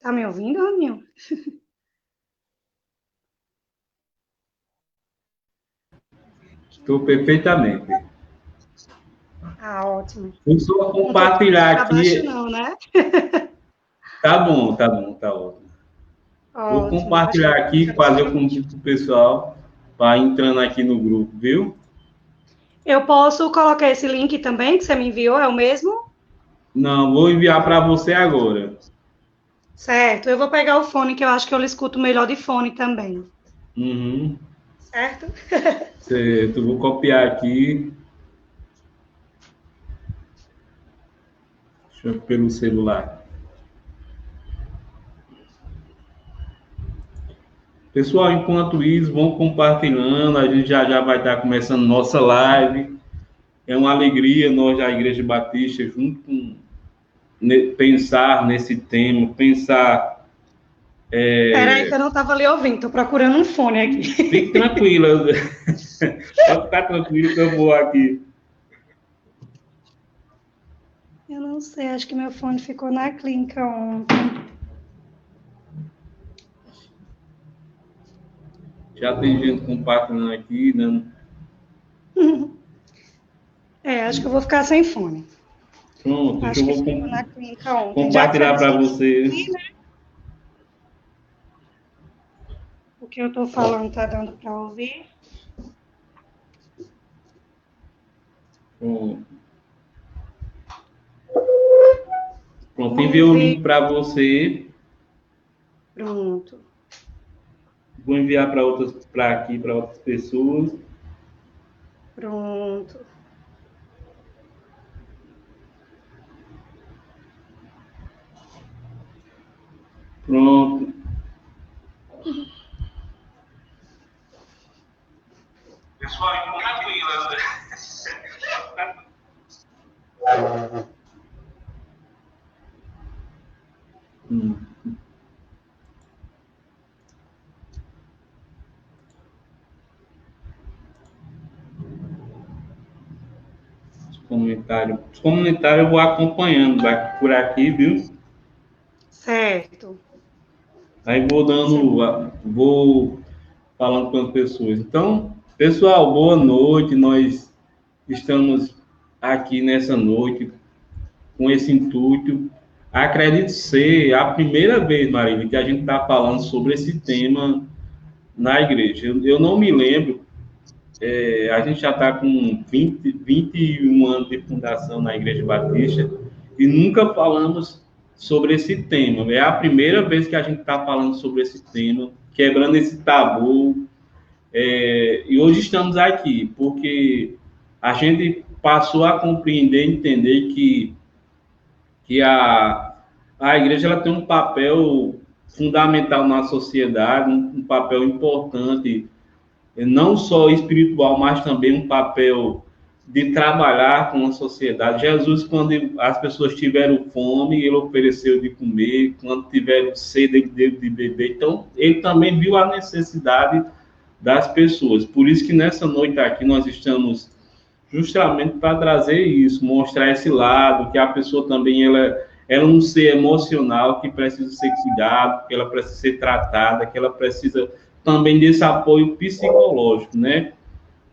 Tá me ouvindo, Aninho? Estou perfeitamente. Ah, ótimo. Vou só Não tô compartilhar para baixo, aqui. não, né? Tá bom, tá bom, tá ótimo. Vou Ótimo. Acho que eu compartilhar vou aqui, ficar desse fazer o jeito. convite para o pessoal para entrando aqui no grupo, viu? Eu posso colocar esse link também que você me enviou, é o mesmo? Não, vou enviar para você agora. Certo. Eu vou pegar o fone, que eu acho que eu escuto melhor de fone também. Uhum, Certo? certo, vou copiar aqui. Deixa eu pelo celular. Pessoal, enquanto isso, vão compartilhando. A gente já vai estar começando nossa live. É uma alegria nós da Igreja Batista, junto com pensar nesse tema, pensar. Peraí, que eu não estava ali ouvindo, tô procurando um fone Fique aqui. tranquila, pode ficar tranquilo que eu vou aqui. Eu não sei, acho que meu fone ficou na clínica ontem. Já tem gente compartilhando aqui, né? Acho que eu vou ficar sem fone. Pronto, deixa Acho eu que vou ficou na clínica ontem. Já que você compartilhar disse para que tem que você. ouvir, né? O que eu tô falando tá dando para ouvir. Pronto, pronto, enviei Vamos o ver. link para você. Pronto. Vou enviar para outras, para aqui, para outras pessoas. Pronto. Pronto. Pessoal, tranquila. Hum. Os comunitários eu vou acompanhando, vai por aqui, viu? Certo. Aí vou Isso é dando, vou falando com as pessoas. Então, pessoal, boa noite. Nós estamos aqui nessa noite com esse intuito. Acredito ser a primeira vez, Marília, que a gente está falando sobre esse tema na igreja. Eu não me lembro, a gente já está com 21 anos de fundação na Igreja Batista e nunca falamos sobre esse tema. É a primeira vez que a gente está falando sobre esse tema, quebrando esse tabu. E hoje estamos aqui porque a gente passou a compreender, entender que a igreja ela tem um papel fundamental na sociedade, um papel importante, não só espiritual, mas também um papel de trabalhar com a sociedade. Jesus, quando as pessoas tiveram fome, ele ofereceu de comer, quando tiveram sede, ele deu de beber. Então, ele também viu a necessidade das pessoas. Por isso que nessa noite aqui nós estamos justamente para trazer isso, mostrar esse lado, que a pessoa também ela é um ser emocional que precisa ser cuidado, que ela precisa ser tratada, que ela precisa também desse apoio psicológico, né?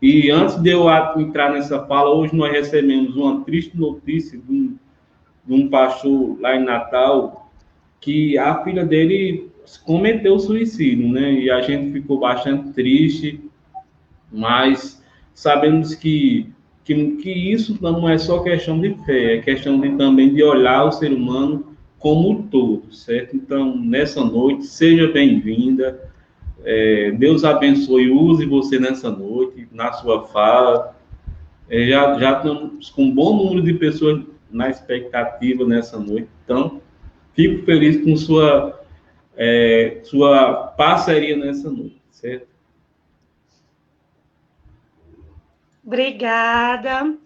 E antes de eu entrar nessa fala, hoje nós recebemos uma triste notícia de um pastor lá em Natal, que a filha dele cometeu suicídio, né? E a gente ficou bastante triste, mas sabemos que isso não é só questão de fé, é questão de, também de olhar o ser humano como um todo, certo? Então, nessa noite, seja bem-vinda, Deus abençoe, use você nessa noite, na sua fala. Já estamos com um bom número de pessoas na expectativa nessa noite, então fico feliz com sua parceria nessa noite, certo? Obrigada.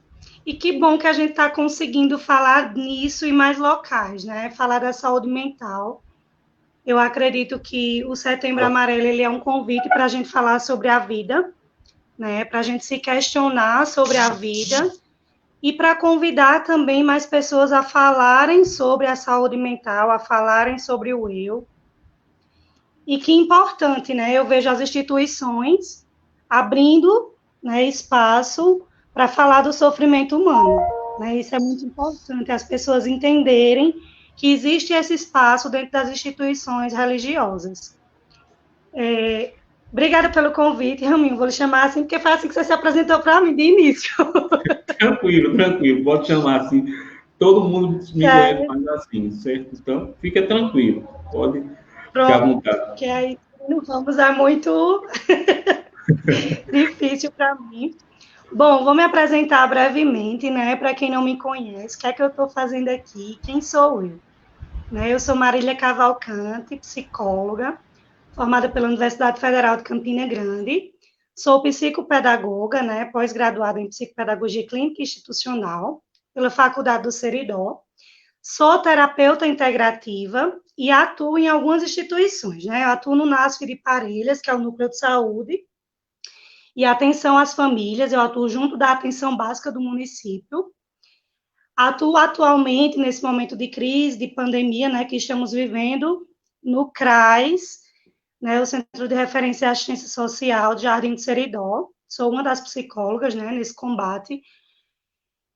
E que bom que a gente está conseguindo falar nisso em mais locais, né? Falar da saúde mental. Eu acredito que o Setembro Amarelo ele é um convite para a gente falar sobre a vida, né? Para a gente se questionar sobre a vida e para convidar também mais pessoas a falarem sobre a saúde mental, a falarem sobre o eu. E que importante, né? Eu vejo as instituições abrindo, né, espaço para falar do sofrimento humano, né? Isso é muito importante, as pessoas entenderem que existe esse espaço dentro das instituições religiosas. Obrigada pelo convite, Raminho, vou lhe chamar assim, porque foi assim que você se apresentou para mim de início. Tranquilo, tranquilo, pode chamar assim. Todo mundo me conhece mais assim, certo? Então, fica tranquilo, pode ficar à Pronto, vontade. que aí não vamos dar muito difícil para mim. Bom, vou me apresentar brevemente, né, para quem não me conhece, o que é que eu estou fazendo aqui, quem sou eu? Né, eu sou Marília Cavalcante, psicóloga, formada pela Universidade Federal de Campina Grande, sou psicopedagoga, né, pós-graduada em psicopedagogia clínica e institucional, pela Faculdade do Seridó, sou terapeuta integrativa e atuo em algumas instituições, né, eu atuo no NASF de Parelhas, que é o Núcleo de Saúde, e atenção às famílias, eu atuo junto da atenção básica do município. Atuo atualmente, nesse momento de crise, de pandemia, né, que estamos vivendo, no CRAS, né, o Centro de Referência à Assistência Social de Jardim do Seridó. Sou uma das psicólogas, né, nesse combate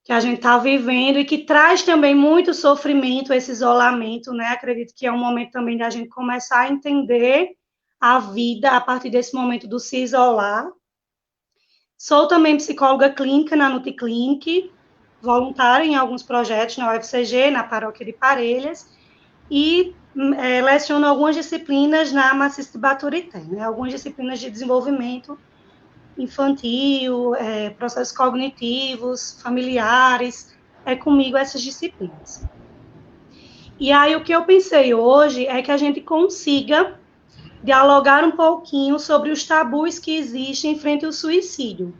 que a gente está vivendo e que traz também muito sofrimento, esse isolamento, né? Acredito que é um momento também da gente começar a entender a vida a partir desse momento do se isolar. Sou também psicóloga clínica na Nuticlinic, voluntária em alguns projetos na UFCG, na Paróquia de Parelhas, e leciono algumas disciplinas na Maciça de Baturité, né? Algumas disciplinas de desenvolvimento infantil, processos cognitivos, familiares, comigo essas disciplinas. E aí o que eu pensei hoje é que a gente consiga dialogar um pouquinho sobre os tabus que existem frente ao suicídio,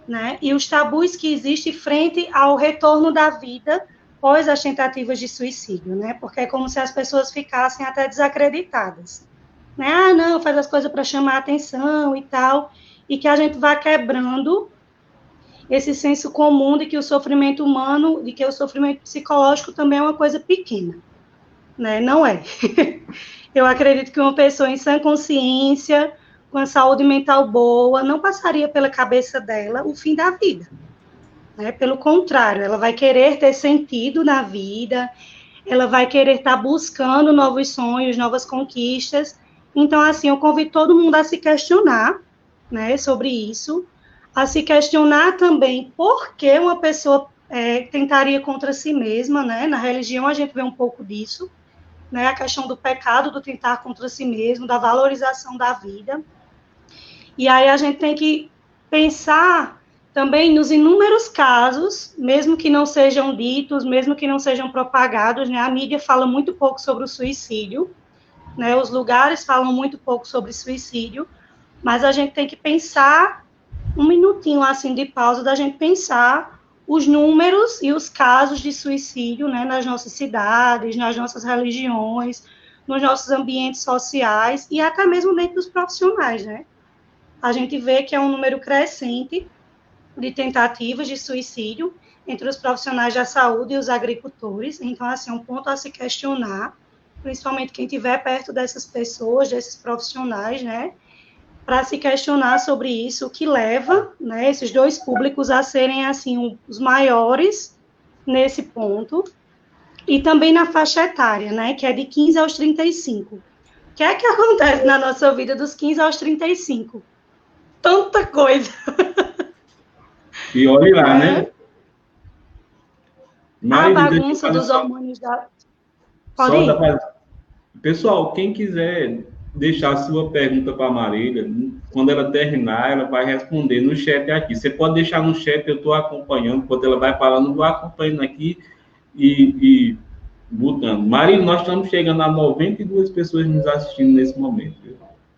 né? E os tabus que existem frente ao retorno da vida após as tentativas de suicídio, né? Porque é como se as pessoas ficassem até desacreditadas, né? Ah, não, faz as coisas para chamar a atenção e tal, e que a gente vai quebrando esse senso comum de que o sofrimento humano, de que o sofrimento psicológico também é uma coisa pequena, né? Não é. Eu acredito que uma pessoa em sã consciência, com a saúde mental boa, não passaria pela cabeça dela o fim da vida, né? Pelo contrário, ela vai querer ter sentido na vida, ela vai querer estar buscando novos sonhos, novas conquistas. Então, assim, eu convido todo mundo a se questionar, né, sobre isso, a se questionar também por que uma pessoa tentaria contra si mesma, né? Na religião a gente vê um pouco disso, né? A questão do pecado, do tentar contra si mesmo, da valorização da vida. E aí a gente tem que pensar também nos inúmeros casos, mesmo que não sejam ditos, mesmo que não sejam propagados, né? A mídia fala muito pouco sobre o suicídio, né? Os lugares falam muito pouco sobre suicídio, mas a gente tem que pensar um minutinho assim de pausa da gente pensar os números e os casos de suicídio, né, nas nossas cidades, nas nossas religiões, nos nossos ambientes sociais e até mesmo dentro dos profissionais, né? A gente vê que é um número crescente de tentativas de suicídio entre os profissionais da saúde e os agricultores. Então, assim, é um ponto a se questionar, principalmente quem estiver perto dessas pessoas, desses profissionais, né, para se questionar sobre isso, o que leva, né, esses dois públicos a serem, assim, os maiores nesse ponto, e também na faixa etária, né, que é de 15 aos 35. O que é que acontece na nossa vida dos 15 aos 35? Tanta coisa. E olhe lá, né? A Mas bagunça dos hormônios da... Pode ir. Pessoal, quem quiser deixar sua pergunta para a Marília, quando ela terminar, ela vai responder no chat aqui. Você pode deixar no chat, eu estou acompanhando, quando ela vai falando, eu vou acompanhando aqui e botando. Marília, nós estamos chegando a 92 pessoas nos assistindo nesse momento.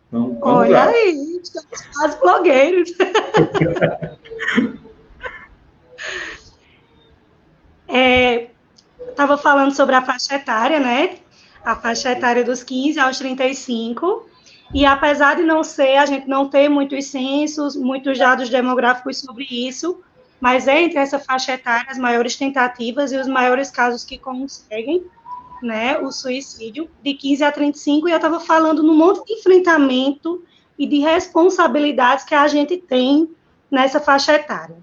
Então, olha lá. Aí, estamos quase blogueiros. Estava falando sobre a faixa etária, né? A faixa etária dos 15 aos 35, e apesar de não ser, a gente não ter muitos censos, muitos dados demográficos sobre isso, mas é entre essa faixa etária as maiores tentativas e os maiores casos que conseguem, né, o suicídio, de 15 a 35, e eu estava falando no monte de enfrentamento e de responsabilidades que a gente tem nessa faixa etária.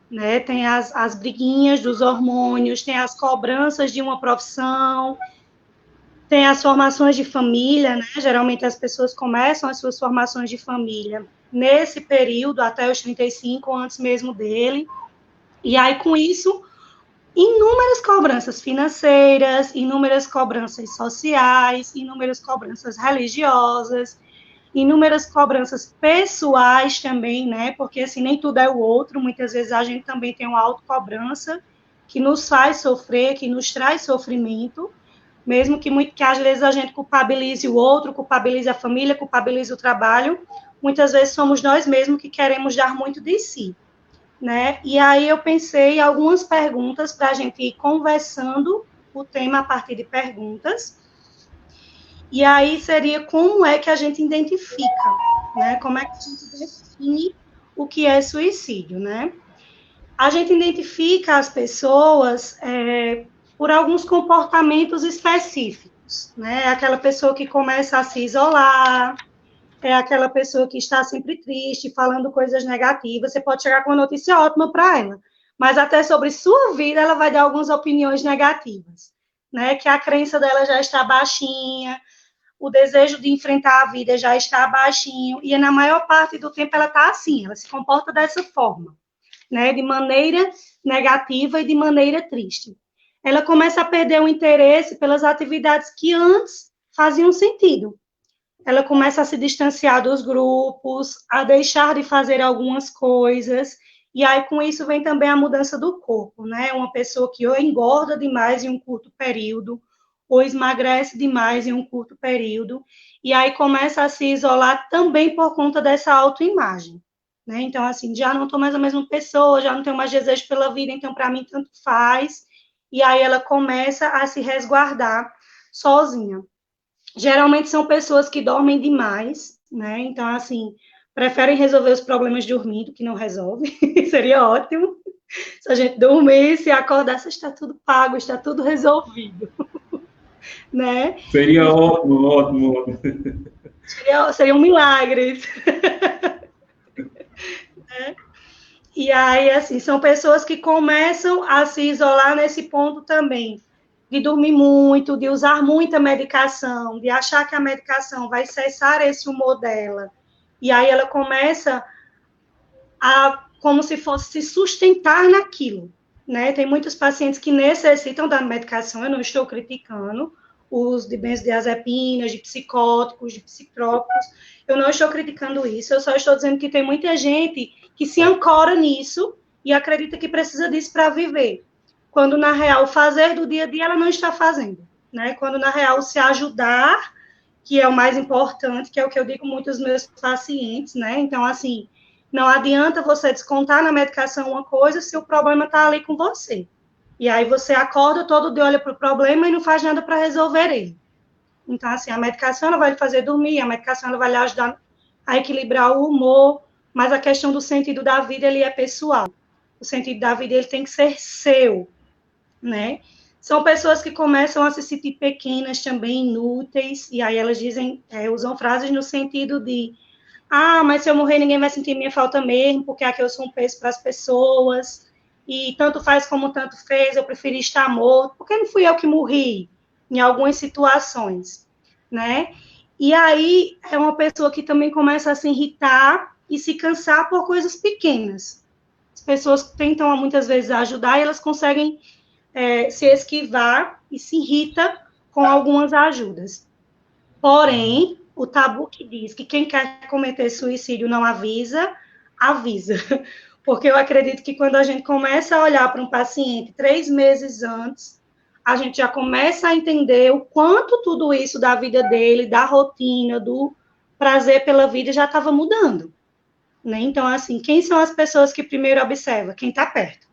Né? Tem as briguinhas dos hormônios, tem as cobranças de uma profissão, tem as formações de família, né? Geralmente as pessoas começam as suas formações de família nesse período, até os 35, antes mesmo dele. E aí, com isso, inúmeras cobranças financeiras, inúmeras cobranças sociais, inúmeras cobranças religiosas, inúmeras cobranças pessoais também, né? Porque assim, nem tudo é o outro, muitas vezes a gente também tem uma autocobrança que nos faz sofrer, que nos traz sofrimento, mesmo que às vezes a gente culpabilize o outro, culpabilize a família, culpabilize o trabalho, muitas vezes somos nós mesmos que queremos dar muito de si, né? E aí eu pensei em algumas perguntas para a gente ir conversando o tema a partir de perguntas. E aí seria como é que a gente identifica, né? Como é que a gente define o que é suicídio, né? A gente identifica as pessoas por alguns comportamentos específicos, né? Aquela pessoa que começa a se isolar, é aquela pessoa que está sempre triste, falando coisas negativas. Você pode chegar com uma notícia ótima para ela, mas até sobre sua vida ela vai dar algumas opiniões negativas, né? Que a crença dela já está baixinha, o desejo de enfrentar a vida já está baixinho, e na maior parte do tempo ela está assim, ela se comporta dessa forma, né, de maneira negativa e de maneira triste. Ela começa a perder o interesse pelas atividades que antes faziam sentido. Ela começa a se distanciar dos grupos, a deixar de fazer algumas coisas, e aí com isso vem também a mudança do corpo, né? Uma pessoa que ou engorda demais em um curto período, ou emagrece demais em um curto período, e aí começa a se isolar também por conta dessa autoimagem, né? Então, assim, já não estou mais a mesma pessoa, já não tenho mais desejo pela vida, então para mim tanto faz, e aí ela começa a se resguardar sozinha. Geralmente são pessoas que dormem demais, né? Então, assim, preferem resolver os problemas dormindo, que não resolve. Seria ótimo se a gente dormisse e acordasse, está tudo pago, está tudo resolvido, né? Seria ótimo, ótimo, ótimo. Seria um milagre. Né? E aí, assim, são pessoas que começam a se isolar nesse ponto também, de dormir muito, de usar muita medicação, de achar que a medicação vai cessar esse humor dela. E aí ela começa a, como se fosse se sustentar naquilo, né? Tem muitos pacientes que necessitam da medicação, eu não estou criticando o uso de benzodiazepinas, de psicóticos, de psicotrópicos, eu não estou criticando isso, eu só estou dizendo que tem muita gente que se ancora nisso e acredita que precisa disso para viver, quando na real fazer do dia a dia ela não está fazendo, né? Quando na real se ajudar, que é o mais importante, que é o que eu digo muito aos meus pacientes, né? Então, assim, não adianta você descontar na medicação uma coisa se o problema está ali com você. E aí você acorda todo dia, olha para o problema e não faz nada para resolver ele. Então, assim, a medicação ela vai lhe fazer dormir, a medicação ela vai lhe ajudar a equilibrar o humor, mas a questão do sentido da vida, ele é pessoal. O sentido da vida, ele tem que ser seu, né? São pessoas que começam a se sentir pequenas também, inúteis, e aí elas dizem, usam frases no sentido de mas se eu morrer ninguém vai sentir minha falta mesmo, porque aqui eu sou um peso para as pessoas, e tanto faz como tanto fez, eu preferi estar morto, porque não fui eu que morri, em algumas situações, né? E aí é uma pessoa que também começa a se irritar e se cansar por coisas pequenas. As pessoas tentam muitas vezes ajudar e elas conseguem se esquivar e se irrita com algumas ajudas. Porém, o tabu que diz que quem quer cometer suicídio não avisa, avisa. Porque eu acredito que quando a gente começa a olhar para um paciente 3 meses antes, a gente já começa a entender o quanto tudo isso da vida dele, da rotina, do prazer pela vida já estava mudando. Né? Então, assim, quem são as pessoas que primeiro observa? Quem está perto,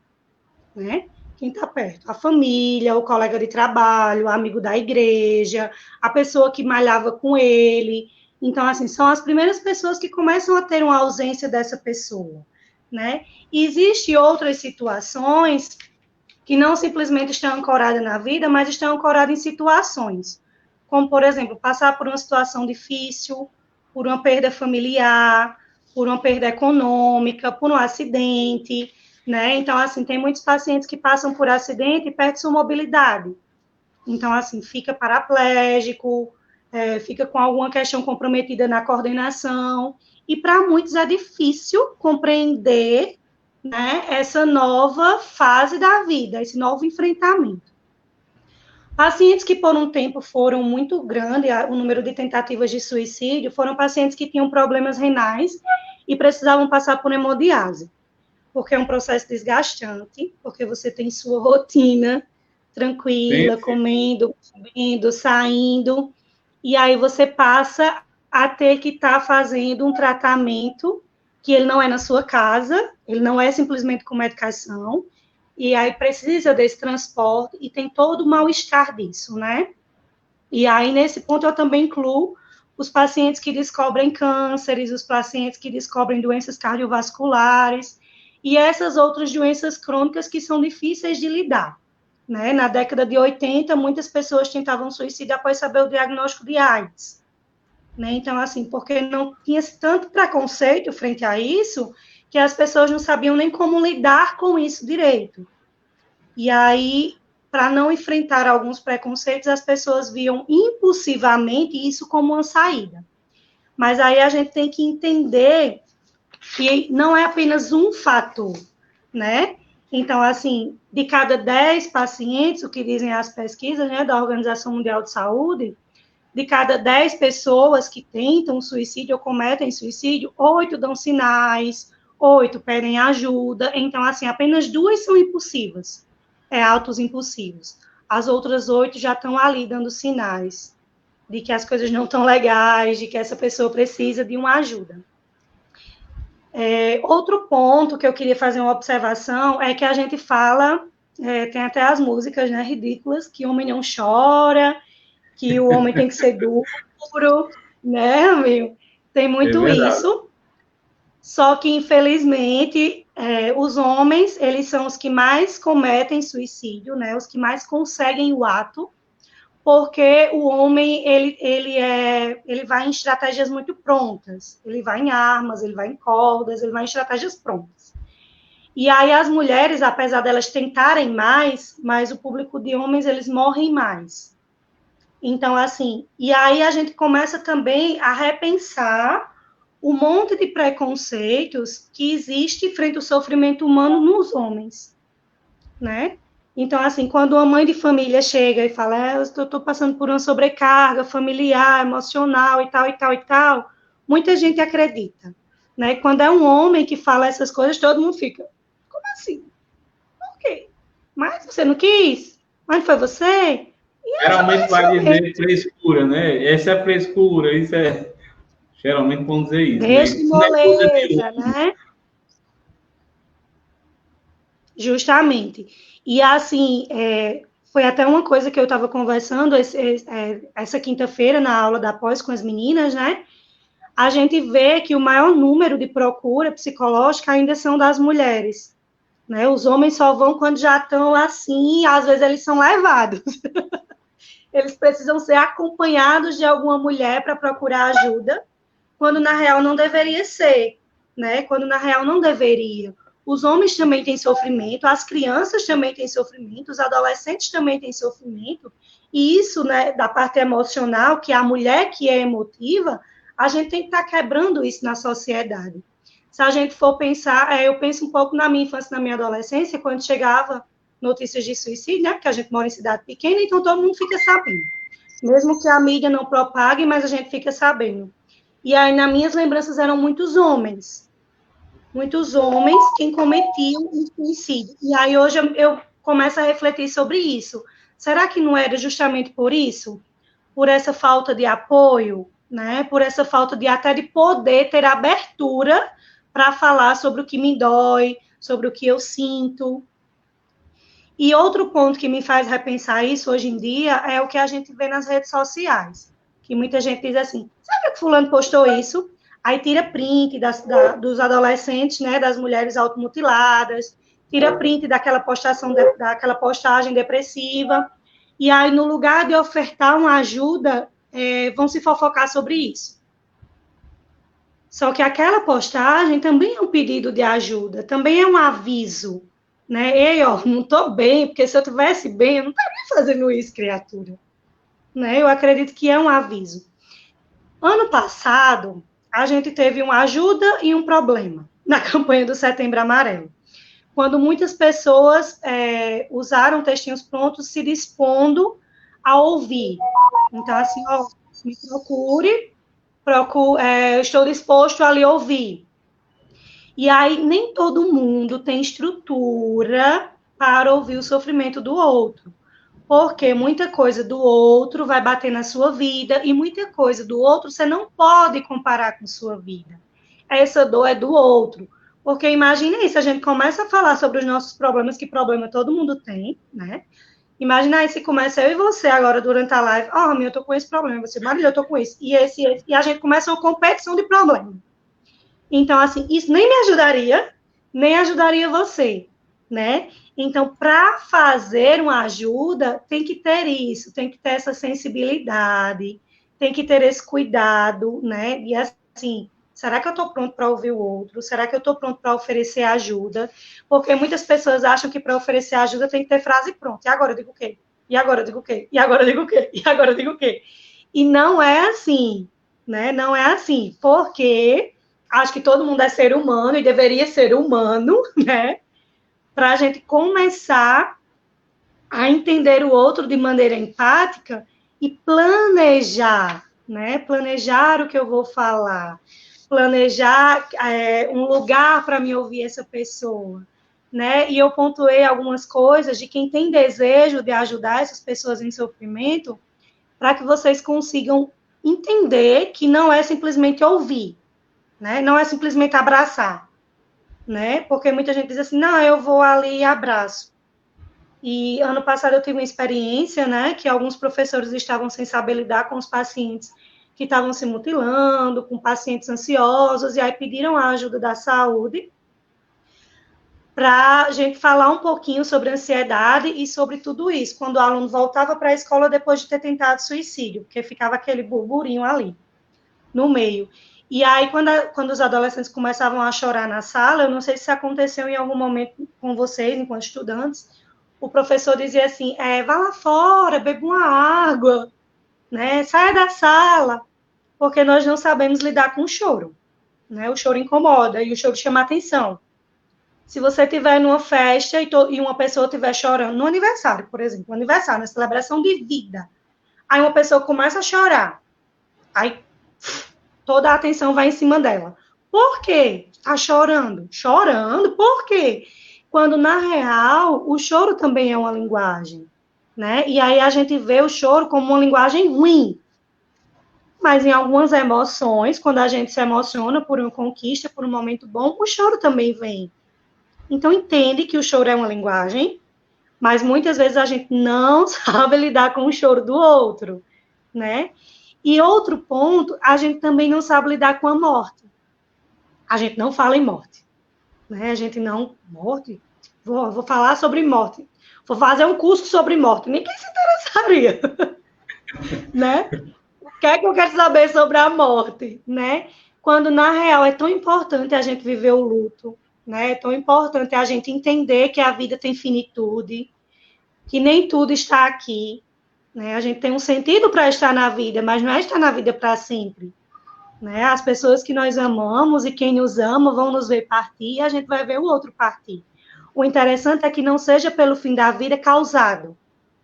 né? Quem está perto? A família, o colega de trabalho, o amigo da igreja, a pessoa que malhava com ele. Então, assim, são as primeiras pessoas que começam a ter uma ausência dessa pessoa. né? E existem outras situações que não simplesmente estão ancoradas na vida, mas estão ancoradas em situações, como, por exemplo, passar por uma situação difícil, por uma perda familiar, por uma perda econômica, por um acidente, né? Então, assim, tem muitos pacientes que passam por acidente e perdem sua mobilidade. Então, assim, fica paraplégico, fica com alguma questão comprometida na coordenação, e para muitos é difícil compreender, né, essa nova fase da vida, esse novo enfrentamento. Pacientes que por um tempo foram muito grande, o número de tentativas de suicídio, foram pacientes que tinham problemas renais e precisavam passar por hemodiálise, porque é um processo desgastante, porque você tem sua rotina tranquila, comendo, bebendo, saindo, e aí você passa a ter que estar fazendo um tratamento que ele não é na sua casa, ele não é simplesmente com medicação, e aí precisa desse transporte, e tem todo o mal-estar disso, né? E aí, nesse ponto, eu também incluo os pacientes que descobrem cânceres, os pacientes que descobrem doenças cardiovasculares, e essas outras doenças crônicas que são difíceis de lidar, né? Na década de 80, muitas pessoas tentavam suicídio após saber o diagnóstico de AIDS, né? Então, assim, porque não tinha tanto preconceito frente a isso, que as pessoas não sabiam nem como lidar com isso direito. E aí, para não enfrentar alguns preconceitos, as pessoas viam impulsivamente isso como uma saída. Mas aí a gente tem que entender que não é apenas um fator, né? Então, assim, de cada 10 pacientes, o que dizem as pesquisas, né, da Organização Mundial de Saúde, de cada 10 pessoas que tentam suicídio ou cometem suicídio, 8 dão sinais, 8 pedem ajuda. Então, assim, apenas 2 são impulsivas, autos impulsivos. As outras 8 já estão ali dando sinais de que as coisas não estão legais, de que essa pessoa precisa de uma ajuda. Outro ponto que eu queria fazer uma observação é que a gente fala, tem até as músicas, né, ridículas, que o homem não chora, que o homem tem que ser duro, né, amigo? Tem muito isso. Só que, infelizmente, os homens, eles são os que mais cometem suicídio, né, os que mais conseguem o ato, porque o homem, ele vai em estratégias muito prontas, ele vai em armas, ele vai em cordas, ele vai em estratégias prontas. E aí as mulheres, apesar delas tentarem mais, mas o público de homens, eles morrem mais. Então, assim, e aí a gente começa também a repensar o monte de preconceitos que existe frente ao sofrimento humano nos homens, né? Então, assim, quando uma mãe de família chega e fala, eu estou passando por uma sobrecarga familiar, emocional e tal, e tal, e tal, muita gente acredita, né? Quando é um homem que fala essas coisas, todo mundo fica, como assim? Por quê? Mas você não quis? Mas foi você? Geralmente vai dizer frescura, né? Essa é frescura, isso é... Geralmente vão dizer isso, Deixa né? de moleza, né? Justamente. E, assim, foi até uma coisa que eu estava conversando essa quinta-feira na aula da pós com as meninas, né? A gente vê que o maior número de procura psicológica ainda são das mulheres, né? Os homens só vão quando já estão assim, às vezes eles são levados. Eles precisam ser acompanhados de alguma mulher para procurar ajuda, quando na real não deveria ser, né? Quando na real não deveria. Os homens também têm sofrimento, as crianças também têm sofrimento, os adolescentes também têm sofrimento, e isso, né, da parte emocional, que a mulher que é emotiva, a gente tem que estar quebrando isso na sociedade. Se a gente for pensar, eu penso um pouco na minha infância, na minha adolescência, quando chegava notícias de suicídio, né, porque a gente mora em cidade pequena, então todo mundo fica sabendo. Mesmo que a mídia não propague, mas a gente fica sabendo. E aí, nas minhas lembranças, eram muitos homens quem cometiam o suicídio. E aí, hoje, eu começo a refletir sobre isso. Será que não era justamente por isso? Por essa falta de apoio, né? Por essa falta de até de poder ter abertura para falar sobre o que me dói, sobre o que eu sinto. E outro ponto que me faz repensar isso hoje em dia é o que a gente vê nas redes sociais. Que muita gente diz assim, sabe que fulano postou isso? Aí tira print dos adolescentes, né, das mulheres automutiladas, tira print daquela postagem depressiva, e aí, no lugar de ofertar uma ajuda, vão se fofocar sobre isso. Só que aquela postagem também é um pedido de ajuda, também é um aviso, né? Ei, ó, não estou bem, porque se eu estivesse bem, eu não estaria fazendo isso, criatura. Né? Eu acredito que é um aviso. Ano passado, a gente teve uma ajuda e um problema na campanha do Setembro Amarelo, quando muitas pessoas usaram textinhos prontos se dispondo a ouvir. Então, assim, ó, me procure, estou disposto a lhe ouvir. E aí, nem todo mundo tem estrutura para ouvir o sofrimento do outro, porque muita coisa do outro vai bater na sua vida e muita coisa do outro você não pode comparar com sua vida. Essa dor é do outro. Porque imagina aí, se a gente começa a falar sobre os nossos problemas, que problema todo mundo tem, né? Imagina aí se começa eu e você agora durante a live, eu tô com esse problema, você, Marília, eu tô com esse, e a gente começa uma competição de problemas. Então, assim, isso nem me ajudaria, nem ajudaria você, né? Então, para fazer uma ajuda, tem que ter isso, tem que ter essa sensibilidade, tem que ter esse cuidado, né? E assim, será que eu estou pronto para ouvir o outro? Será que eu estou pronto para oferecer ajuda? Porque muitas pessoas acham que para oferecer ajuda tem que ter frase pronta. E agora eu digo o quê? E agora eu digo o quê? E agora eu digo o quê? E agora eu digo o quê? E não é assim, né? Não é assim, porque acho que todo mundo é ser humano e deveria ser humano, né? Para a gente começar a entender o outro de maneira empática e planejar, né? Planejar o que eu vou falar, planejar um lugar para me ouvir essa pessoa, né? E eu pontuei algumas coisas de quem tem desejo de ajudar essas pessoas em sofrimento, para que vocês consigam entender que não é simplesmente ouvir, né? Não é simplesmente abraçar, né? Porque muita gente diz assim, não, eu vou ali e abraço. E ano passado eu tive uma experiência, né, que alguns professores estavam sem saber lidar com os pacientes que estavam se mutilando, com pacientes ansiosos, e aí pediram a ajuda da saúde para a gente falar um pouquinho sobre ansiedade e sobre tudo isso, quando o aluno voltava para a escola depois de ter tentado suicídio, porque ficava aquele burburinho ali, no meio. E aí, quando os adolescentes começavam a chorar na sala, eu não sei se aconteceu em algum momento com vocês, enquanto estudantes, o professor dizia assim, vá lá fora, beba uma água, né? Saia da sala, porque nós não sabemos lidar com o choro, né? O choro incomoda e o choro chama atenção. Se você estiver numa festa e uma pessoa estiver chorando, no aniversário, por exemplo, aniversário, na celebração de vida, aí uma pessoa começa a chorar, aí toda a atenção vai em cima dela. Por quê? Está chorando. Chorando? Por quê? Quando, na real, o choro também é uma linguagem, né? E aí a gente vê o choro como uma linguagem ruim. Mas em algumas emoções, quando a gente se emociona por uma conquista, por um momento bom, o choro também vem. Então, entende que o choro é uma linguagem, mas muitas vezes a gente não sabe lidar com o choro do outro, né? E outro ponto, a gente também não sabe lidar com a morte. A gente não fala em morte, né? A gente não... Morte? Vou falar sobre morte. Vou fazer um curso sobre morte. Ninguém se interessaria, né? O que é que eu quero saber sobre a morte, né? Quando, na real, é tão importante a gente viver o luto, né? É tão importante a gente entender que a vida tem finitude, que nem tudo está aqui, né? A gente tem um sentido para estar na vida, mas não é estar na vida para sempre, né? As pessoas que nós amamos e quem nos ama vão nos ver partir e a gente vai ver o outro partir. O interessante é que não seja pelo fim da vida causado,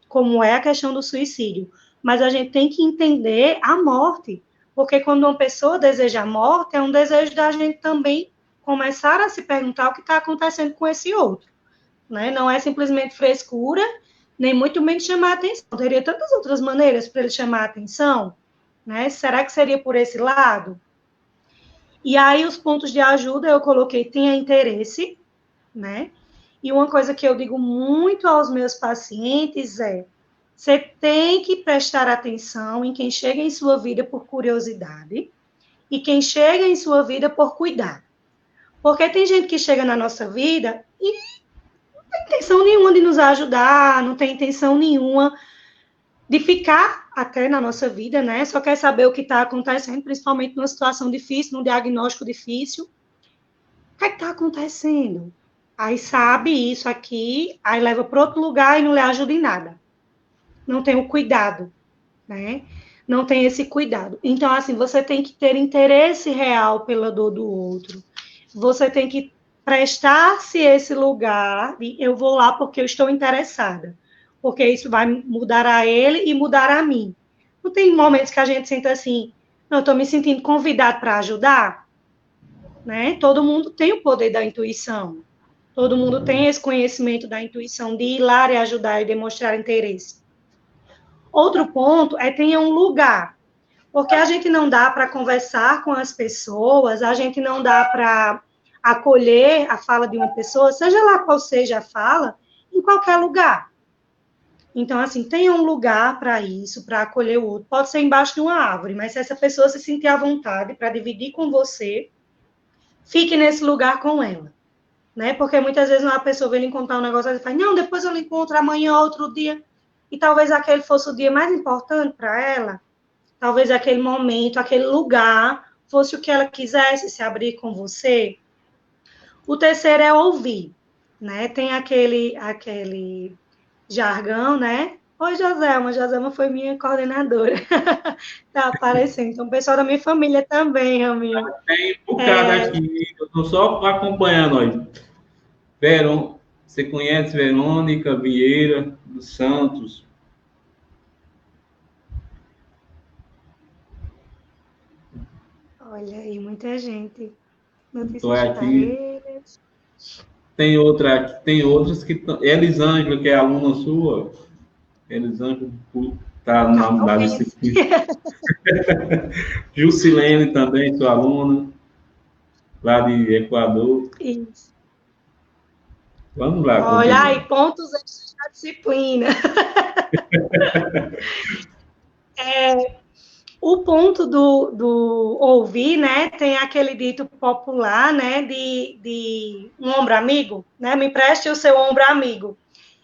como é a questão do suicídio, mas a gente tem que entender a morte, porque quando uma pessoa deseja a morte, é um desejo da gente também começar a se perguntar o que está acontecendo com esse outro, né? Não é simplesmente frescura, nem muito menos chamar atenção. Teria tantas outras maneiras para ele chamar atenção, né? Será que seria por esse lado? E aí, os pontos de ajuda, eu coloquei, tenha interesse, né? E uma coisa que eu digo muito aos meus pacientes é, você tem que prestar atenção em quem chega em sua vida por curiosidade e quem chega em sua vida por cuidar. Porque tem gente que chega na nossa vida e não tem intenção nenhuma de nos ajudar, não tem intenção nenhuma de ficar até na nossa vida, né? Só quer saber o que está acontecendo, principalmente numa situação difícil, num diagnóstico difícil. O que está acontecendo? Aí sabe isso aqui, aí leva para outro lugar e não lhe ajuda em nada. Não tem o cuidado, né? Não tem esse cuidado. Então, assim, você tem que ter interesse real pela dor do outro. Você tem que prestar-se esse lugar de eu vou lá porque eu estou interessada. Porque isso vai mudar a ele e mudar a mim. Não tem momentos que a gente sente assim, não, eu estou me sentindo convidado para ajudar, né? Todo mundo tem o poder da intuição. Todo mundo tem esse conhecimento da intuição de ir lá e ajudar e demonstrar interesse. Outro ponto é tenha um lugar, porque a gente não dá para conversar com as pessoas, a gente não dá para acolher a fala de uma pessoa, seja lá qual seja a fala, em qualquer lugar. Então, assim, tenha um lugar para isso, para acolher o outro. Pode ser embaixo de uma árvore, mas se essa pessoa se sentir à vontade para dividir com você, fique nesse lugar com ela. Né? Porque muitas vezes uma pessoa vem lhe contar um negócio e fala, não, depois eu lhe encontro amanhã, outro dia. E talvez aquele fosse o dia mais importante para ela. Talvez aquele momento, aquele lugar, fosse o que ela quisesse se abrir com você. O terceiro é ouvir, né? Tem aquele jargão, né? Oi, Joselma foi minha coordenadora. Tá aparecendo. Então, o pessoal da minha família também, amigo. Tem um bocado aqui, eu estou só acompanhando aí. Você conhece Verônica Vieira dos Santos? Olha aí, muita gente. Estou aqui. Tem outros que estão. Elisângela, que é aluna sua. Elisângela está na disciplina. Jusilene também, sua aluna, lá de Equador. Isso. Vamos lá. Olha aí, pontos extras da disciplina. O ponto do ouvir, né, tem aquele dito popular, né, de um ombro amigo, né, me empreste o seu ombro amigo.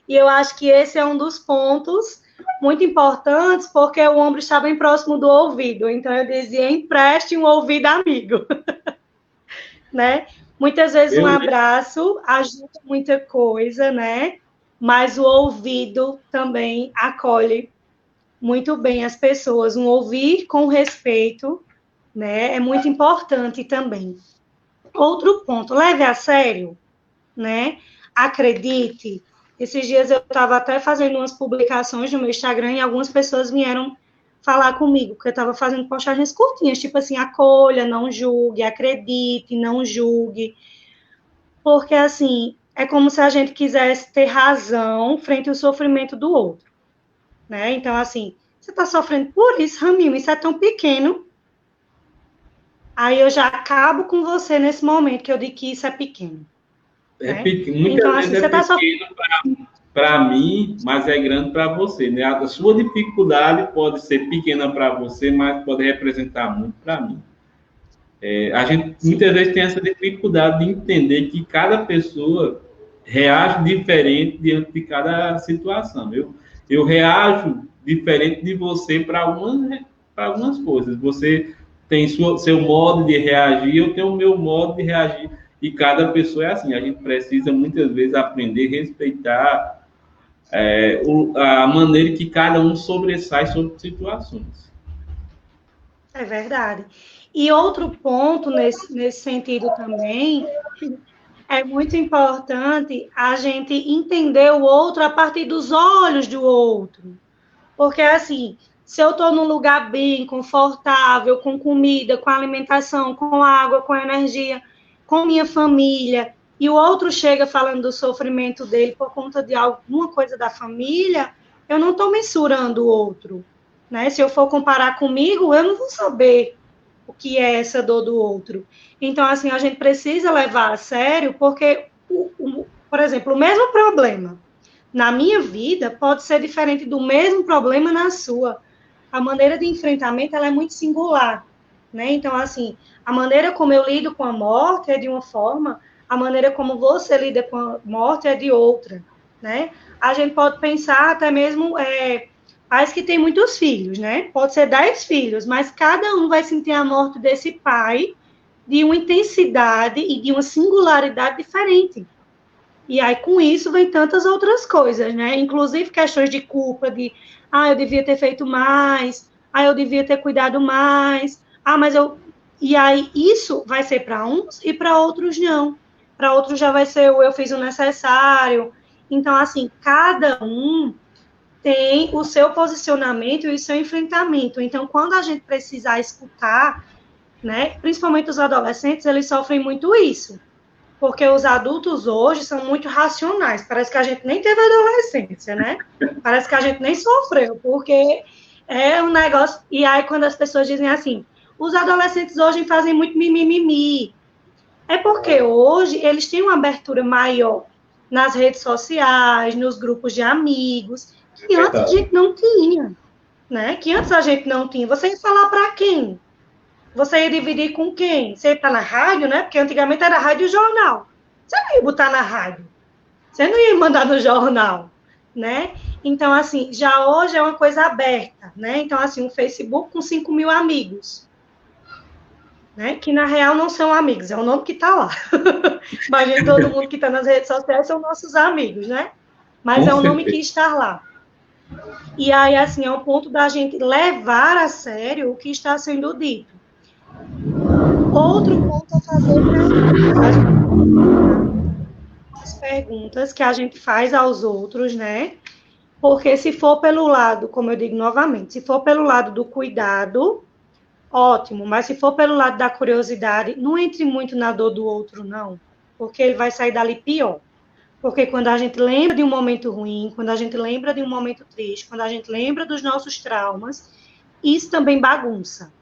E eu acho que esse é um dos pontos muito importantes, porque o ombro está bem próximo do ouvido. Então, eu dizia, empreste um ouvido amigo. Né? Muitas vezes um abraço ajuda muita coisa, né? Mas o ouvido também acolhe muito bem as pessoas. Um ouvir com respeito, né? É muito importante também. Outro ponto, leve a sério, né? Acredite. Esses dias eu estava até fazendo umas publicações no meu Instagram e algumas pessoas vieram falar comigo, porque eu estava fazendo postagens curtinhas, tipo assim, acolha, não julgue, acredite, não julgue. Porque, assim, é como se a gente quisesse ter razão frente ao sofrimento do outro, né? Então, assim, você está sofrendo por isso, Ramil, isso é tão pequeno. Aí eu já acabo com você nesse momento que eu digo que isso é pequeno. Né? Muitas vezes é pequeno para mim, mas é grande para você. Né? A sua dificuldade pode ser pequena para você, mas pode representar muito para mim. A gente muitas vezes tem essa dificuldade de entender que cada pessoa reage diferente diante de cada situação. Eu reajo diferente de você para algumas coisas. Você tem seu modo de reagir, eu tenho o meu modo de reagir. E cada pessoa é assim. A gente precisa, muitas vezes, aprender a respeitar a maneira que cada um sobressai sobre situações. É verdade. E outro ponto nesse sentido também, é muito importante a gente entender o outro a partir dos olhos do outro. Porque, assim, se eu estou num lugar bem, confortável, com comida, com alimentação, com água, com energia, com minha família, e o outro chega falando do sofrimento dele por conta de alguma coisa da família, eu não estou mensurando o outro. Né? Se eu for comparar comigo, eu não vou saber o que é essa dor do outro. Então, assim, a gente precisa levar a sério, porque, por exemplo, o mesmo problema na minha vida pode ser diferente do mesmo problema na sua. A maneira de enfrentamento ela é muito singular. né? Então, assim, a maneira como eu lido com a morte é de uma forma, a maneira como você lida com a morte é de outra, né? A gente pode pensar até mesmo pais que têm muitos filhos, né? Pode ser 10 filhos, mas cada um vai sentir a morte desse pai de uma intensidade e de uma singularidade diferente. E aí, com isso, vem tantas outras coisas, né? Inclusive questões de culpa, de, eu devia ter feito mais, eu devia ter cuidado mais, mas eu... E aí, isso vai ser para uns e para outros não. Para outros já vai ser o eu fiz o necessário. Então, assim, cada um tem o seu posicionamento e o seu enfrentamento. Então, quando a gente precisar escutar, né, principalmente os adolescentes, eles sofrem muito isso. Porque os adultos hoje são muito racionais. Parece que a gente nem teve adolescência, né? Parece que a gente nem sofreu, porque é um negócio. E aí, quando as pessoas dizem assim, os adolescentes hoje fazem muito mimimi, é porque hoje eles têm uma abertura maior nas redes sociais, nos grupos de amigos, que antes a gente não tinha, né? Que antes a gente não tinha. Você ia falar para quem? Você ia dividir com quem? Você ia estar na rádio, né? Porque antigamente era rádio e jornal. Você não ia botar na rádio. Você não ia mandar no jornal, né? Então, assim, já hoje é uma coisa aberta, né? Então, assim, um Facebook com 5 mil amigos, né? Que, na real, não são amigos. É o nome que está lá. Imagina, todo mundo que está nas redes sociais são nossos amigos, né? Mas é o nome que está lá. E aí, assim, é o ponto da gente levar a sério o que está sendo dito. Outro ponto a fazer as perguntas que a gente faz aos outros, né? Porque se for pelo lado, como eu digo novamente, se for pelo lado do cuidado, ótimo, mas se for pelo lado da curiosidade, não entre muito na dor do outro, não, porque ele vai sair dali pior. Porque quando a gente lembra de um momento ruim, quando a gente lembra de um momento triste, quando a gente lembra dos nossos traumas, isso também bagunça,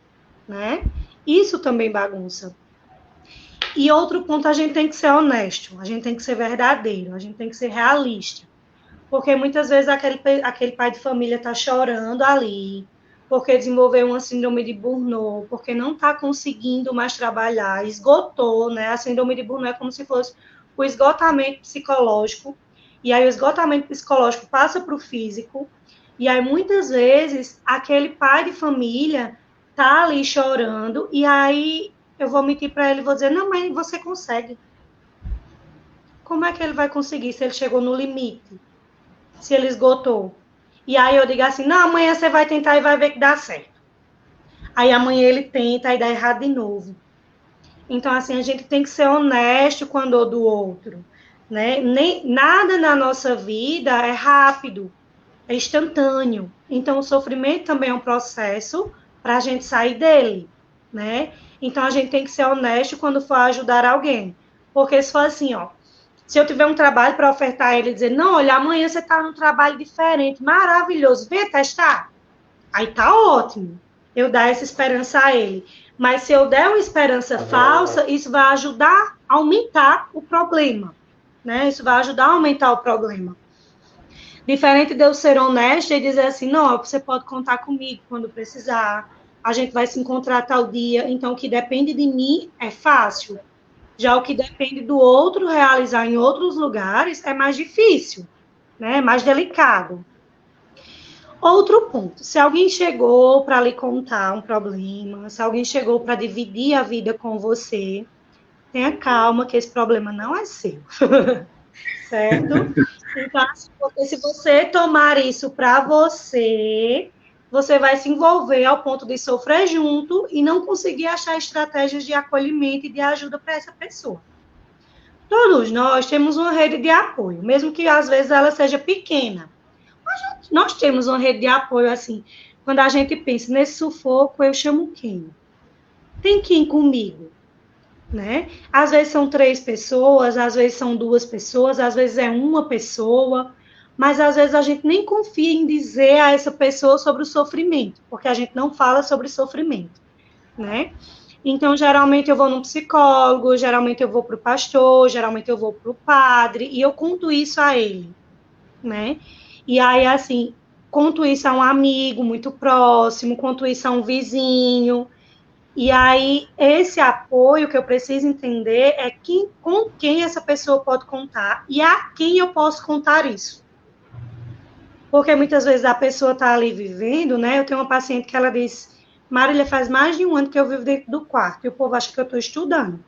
né? Isso também bagunça. E outro ponto, a gente tem que ser honesto, a gente tem que ser verdadeiro, a gente tem que ser realista. Porque muitas vezes aquele pai de família está chorando ali, porque desenvolveu uma síndrome de Burnout, porque não está conseguindo mais trabalhar, esgotou, né? A síndrome de Burnout é como se fosse o esgotamento psicológico, e aí o esgotamento psicológico passa para o físico, e aí muitas vezes aquele pai de família tá ali chorando, e aí eu vou mentir para ele e vou dizer, não, mas você consegue. Como é que ele vai conseguir se ele chegou no limite? Se ele esgotou? E aí eu digo assim, não, amanhã você vai tentar e vai ver que dá certo. Aí amanhã ele tenta e dá errado de novo. Então, assim, a gente tem que ser honesto com a dor do outro, né? Nada na nossa vida é rápido, é instantâneo. Então, o sofrimento também é um processo para a gente sair dele, né? Então, a gente tem que ser honesto quando for ajudar alguém. Porque se for assim, ó, se eu tiver um trabalho para ofertar a ele e dizer, não, olha, amanhã você está num trabalho diferente, maravilhoso, vem testar. Aí tá ótimo. Eu dar essa esperança a ele. Mas se eu der uma esperança falsa, isso vai ajudar a aumentar o problema, né? Isso vai ajudar a aumentar o problema. Diferente de eu ser honesta e dizer assim, não, você pode contar comigo quando precisar, a gente vai se encontrar tal dia, então o que depende de mim é fácil. Já o que depende do outro realizar em outros lugares é mais difícil, né? É mais delicado. Outro ponto, se alguém chegou para lhe contar um problema, se alguém chegou para dividir a vida com você, tenha calma que esse problema não é seu, certo? Então, porque se você tomar isso para você, você vai se envolver ao ponto de sofrer junto e não conseguir achar estratégias de acolhimento e de ajuda para essa pessoa. Todos nós temos uma rede de apoio, mesmo que às vezes ela seja pequena. Mas nós temos uma rede de apoio assim. Quando a gente pensa nesse sufoco, eu chamo quem? Tem quem comigo? Né? Às vezes são 3 pessoas, às vezes são 2 pessoas, às vezes é uma pessoa, mas às vezes a gente nem confia em dizer a essa pessoa sobre o sofrimento, porque a gente não fala sobre sofrimento, né? Então, geralmente eu vou num psicólogo, geralmente eu vou para o pastor, geralmente eu vou para o padre, e eu conto isso a ele, né? E aí, assim, conto isso a um amigo muito próximo, conto isso a um vizinho, E aí, esse apoio que eu preciso entender é com quem essa pessoa pode contar e a quem eu posso contar isso. Porque muitas vezes a pessoa está ali vivendo, né? Eu tenho uma paciente que ela diz, Marília, faz mais de um ano que eu vivo dentro do quarto, e o povo acha que eu estou estudando.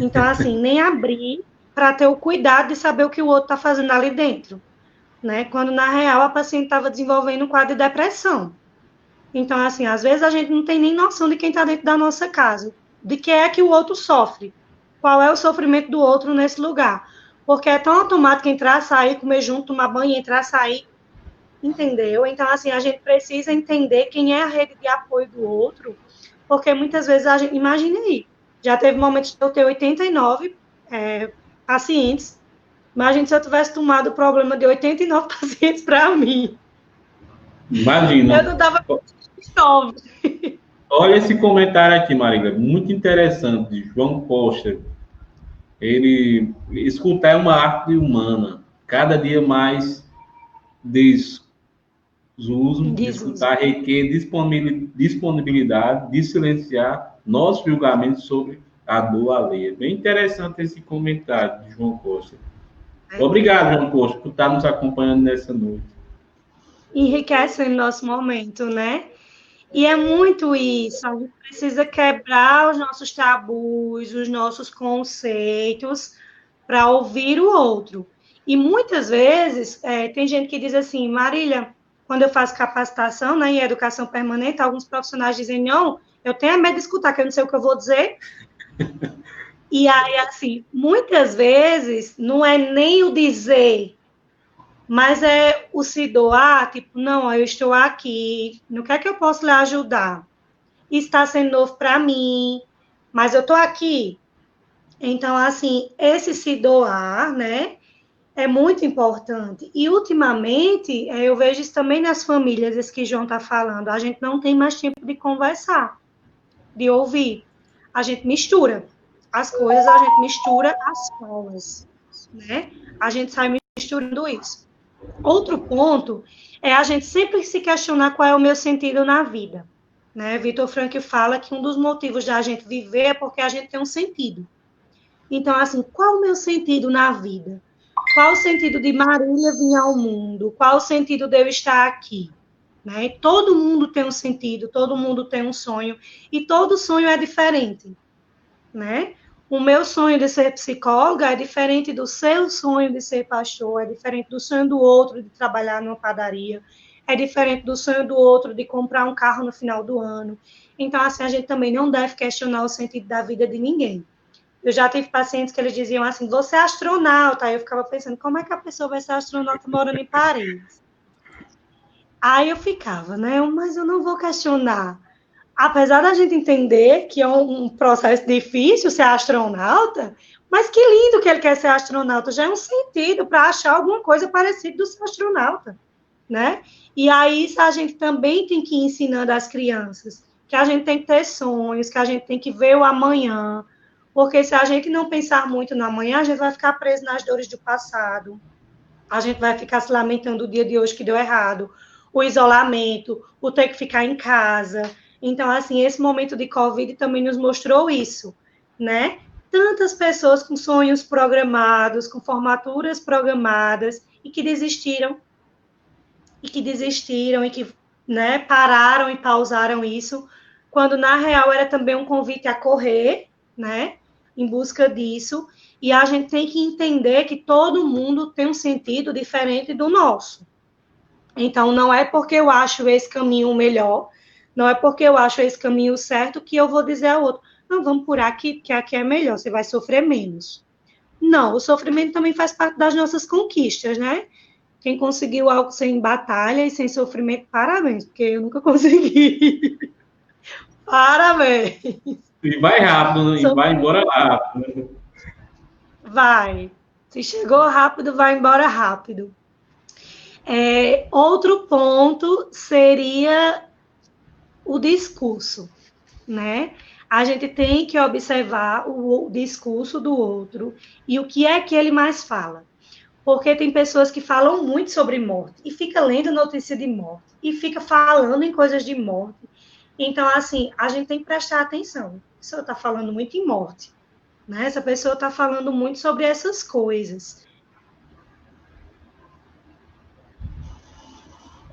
Então, assim, nem abrir para ter o cuidado de saber o que o outro está fazendo ali dentro, né? Quando, na real, a paciente estava desenvolvendo um quadro de depressão. Então, assim, às vezes a gente não tem nem noção de quem está dentro da nossa casa, de que é que o outro sofre, qual é o sofrimento do outro nesse lugar. Porque é tão automático entrar, sair, comer junto, tomar banho, entrar, sair, entendeu? Então, assim, a gente precisa entender quem é a rede de apoio do outro, porque muitas vezes a gente, imagine aí, já teve momentos de eu ter 89 pacientes, imagine se eu tivesse tomado o problema de 89 pacientes para mim. Imagina. Eu não dava 9. Olha esse comentário aqui, Marília, muito interessante, de João Costa. Ele, escutar é uma arte humana. Cada dia mais desuso de escutar requer disponibilidade de silenciar nossos julgamentos sobre a dor alheia. Bem interessante esse comentário de João Costa. Obrigado, João Costa, por estar nos acompanhando nessa noite. Enriquece o nosso momento, né? E é muito isso, a gente precisa quebrar os nossos tabus, os nossos conceitos, para ouvir o outro. E muitas vezes, tem gente que diz assim, Marília, quando eu faço capacitação, né, em educação permanente, alguns profissionais dizem, não, eu tenho medo de escutar, que eu não sei o que eu vou dizer. E aí, assim, muitas vezes, não é nem o dizer, mas é o se doar, tipo, não, eu estou aqui, no que é que eu posso lhe ajudar? Está sendo novo para mim, mas eu estou aqui. Então, assim, esse se doar, né, é muito importante. E, ultimamente, eu vejo isso também nas famílias, isso que João está falando, a gente não tem mais tempo de conversar, de ouvir. A gente mistura as coisas, a gente mistura as falas, né? A gente sai misturando isso. Outro ponto é a gente sempre se questionar qual é o meu sentido na vida. Né? Vitor Frankl fala que um dos motivos da gente viver é porque a gente tem um sentido. Então, assim, qual o meu sentido na vida? Qual o sentido de Marília vir ao mundo? Qual o sentido de eu estar aqui? Né? Todo mundo tem um sentido, todo mundo tem um sonho, e todo sonho é diferente. Né? O meu sonho de ser psicóloga é diferente do seu sonho de ser pastor, é diferente do sonho do outro de trabalhar numa padaria, é diferente do sonho do outro de comprar um carro no final do ano. Então, assim, a gente também não deve questionar o sentido da vida de ninguém. Eu já tive pacientes que eles diziam assim, você é astronauta. Aí eu ficava pensando, como é que a pessoa vai ser astronauta morando em Paris? Aí eu ficava, né? Mas eu não vou questionar. Apesar da gente entender que é um processo difícil ser astronauta, mas que lindo que ele quer ser astronauta, já é um sentido para achar alguma coisa parecida do ser astronauta, né? E aí a gente também tem que ir ensinando às crianças que a gente tem que ter sonhos, que a gente tem que ver o amanhã, porque se a gente não pensar muito no amanhã, a gente vai ficar preso nas dores do passado, a gente vai ficar se lamentando o dia de hoje que deu errado, o isolamento, o ter que ficar em casa. Então, assim, esse momento de Covid também nos mostrou isso, né? Tantas pessoas com sonhos programados, com formaturas programadas, e que desistiram, e que, né, pararam e pausaram isso, quando, na real, era também um convite a correr, né, em busca disso, e a gente tem que entender que todo mundo tem um sentido diferente do nosso. Então, não é porque eu acho esse caminho melhor, não é porque eu acho esse caminho certo que eu vou dizer ao outro, não, vamos por aqui, que aqui é melhor, você vai sofrer menos. Não, o sofrimento também faz parte das nossas conquistas, né? Quem conseguiu algo sem batalha e sem sofrimento, parabéns, porque eu nunca consegui. Parabéns. E vai rápido, né? E vai embora rápido. Vai. Se chegou rápido, vai embora rápido. Outro ponto seria o discurso, né? A gente tem que observar o discurso do outro e o que é que ele mais fala. Porque tem pessoas que falam muito sobre morte e fica lendo notícia de morte e fica falando em coisas de morte. Então, assim, a gente tem que prestar atenção. A pessoa está falando muito em morte, né? Essa pessoa está falando muito sobre essas coisas.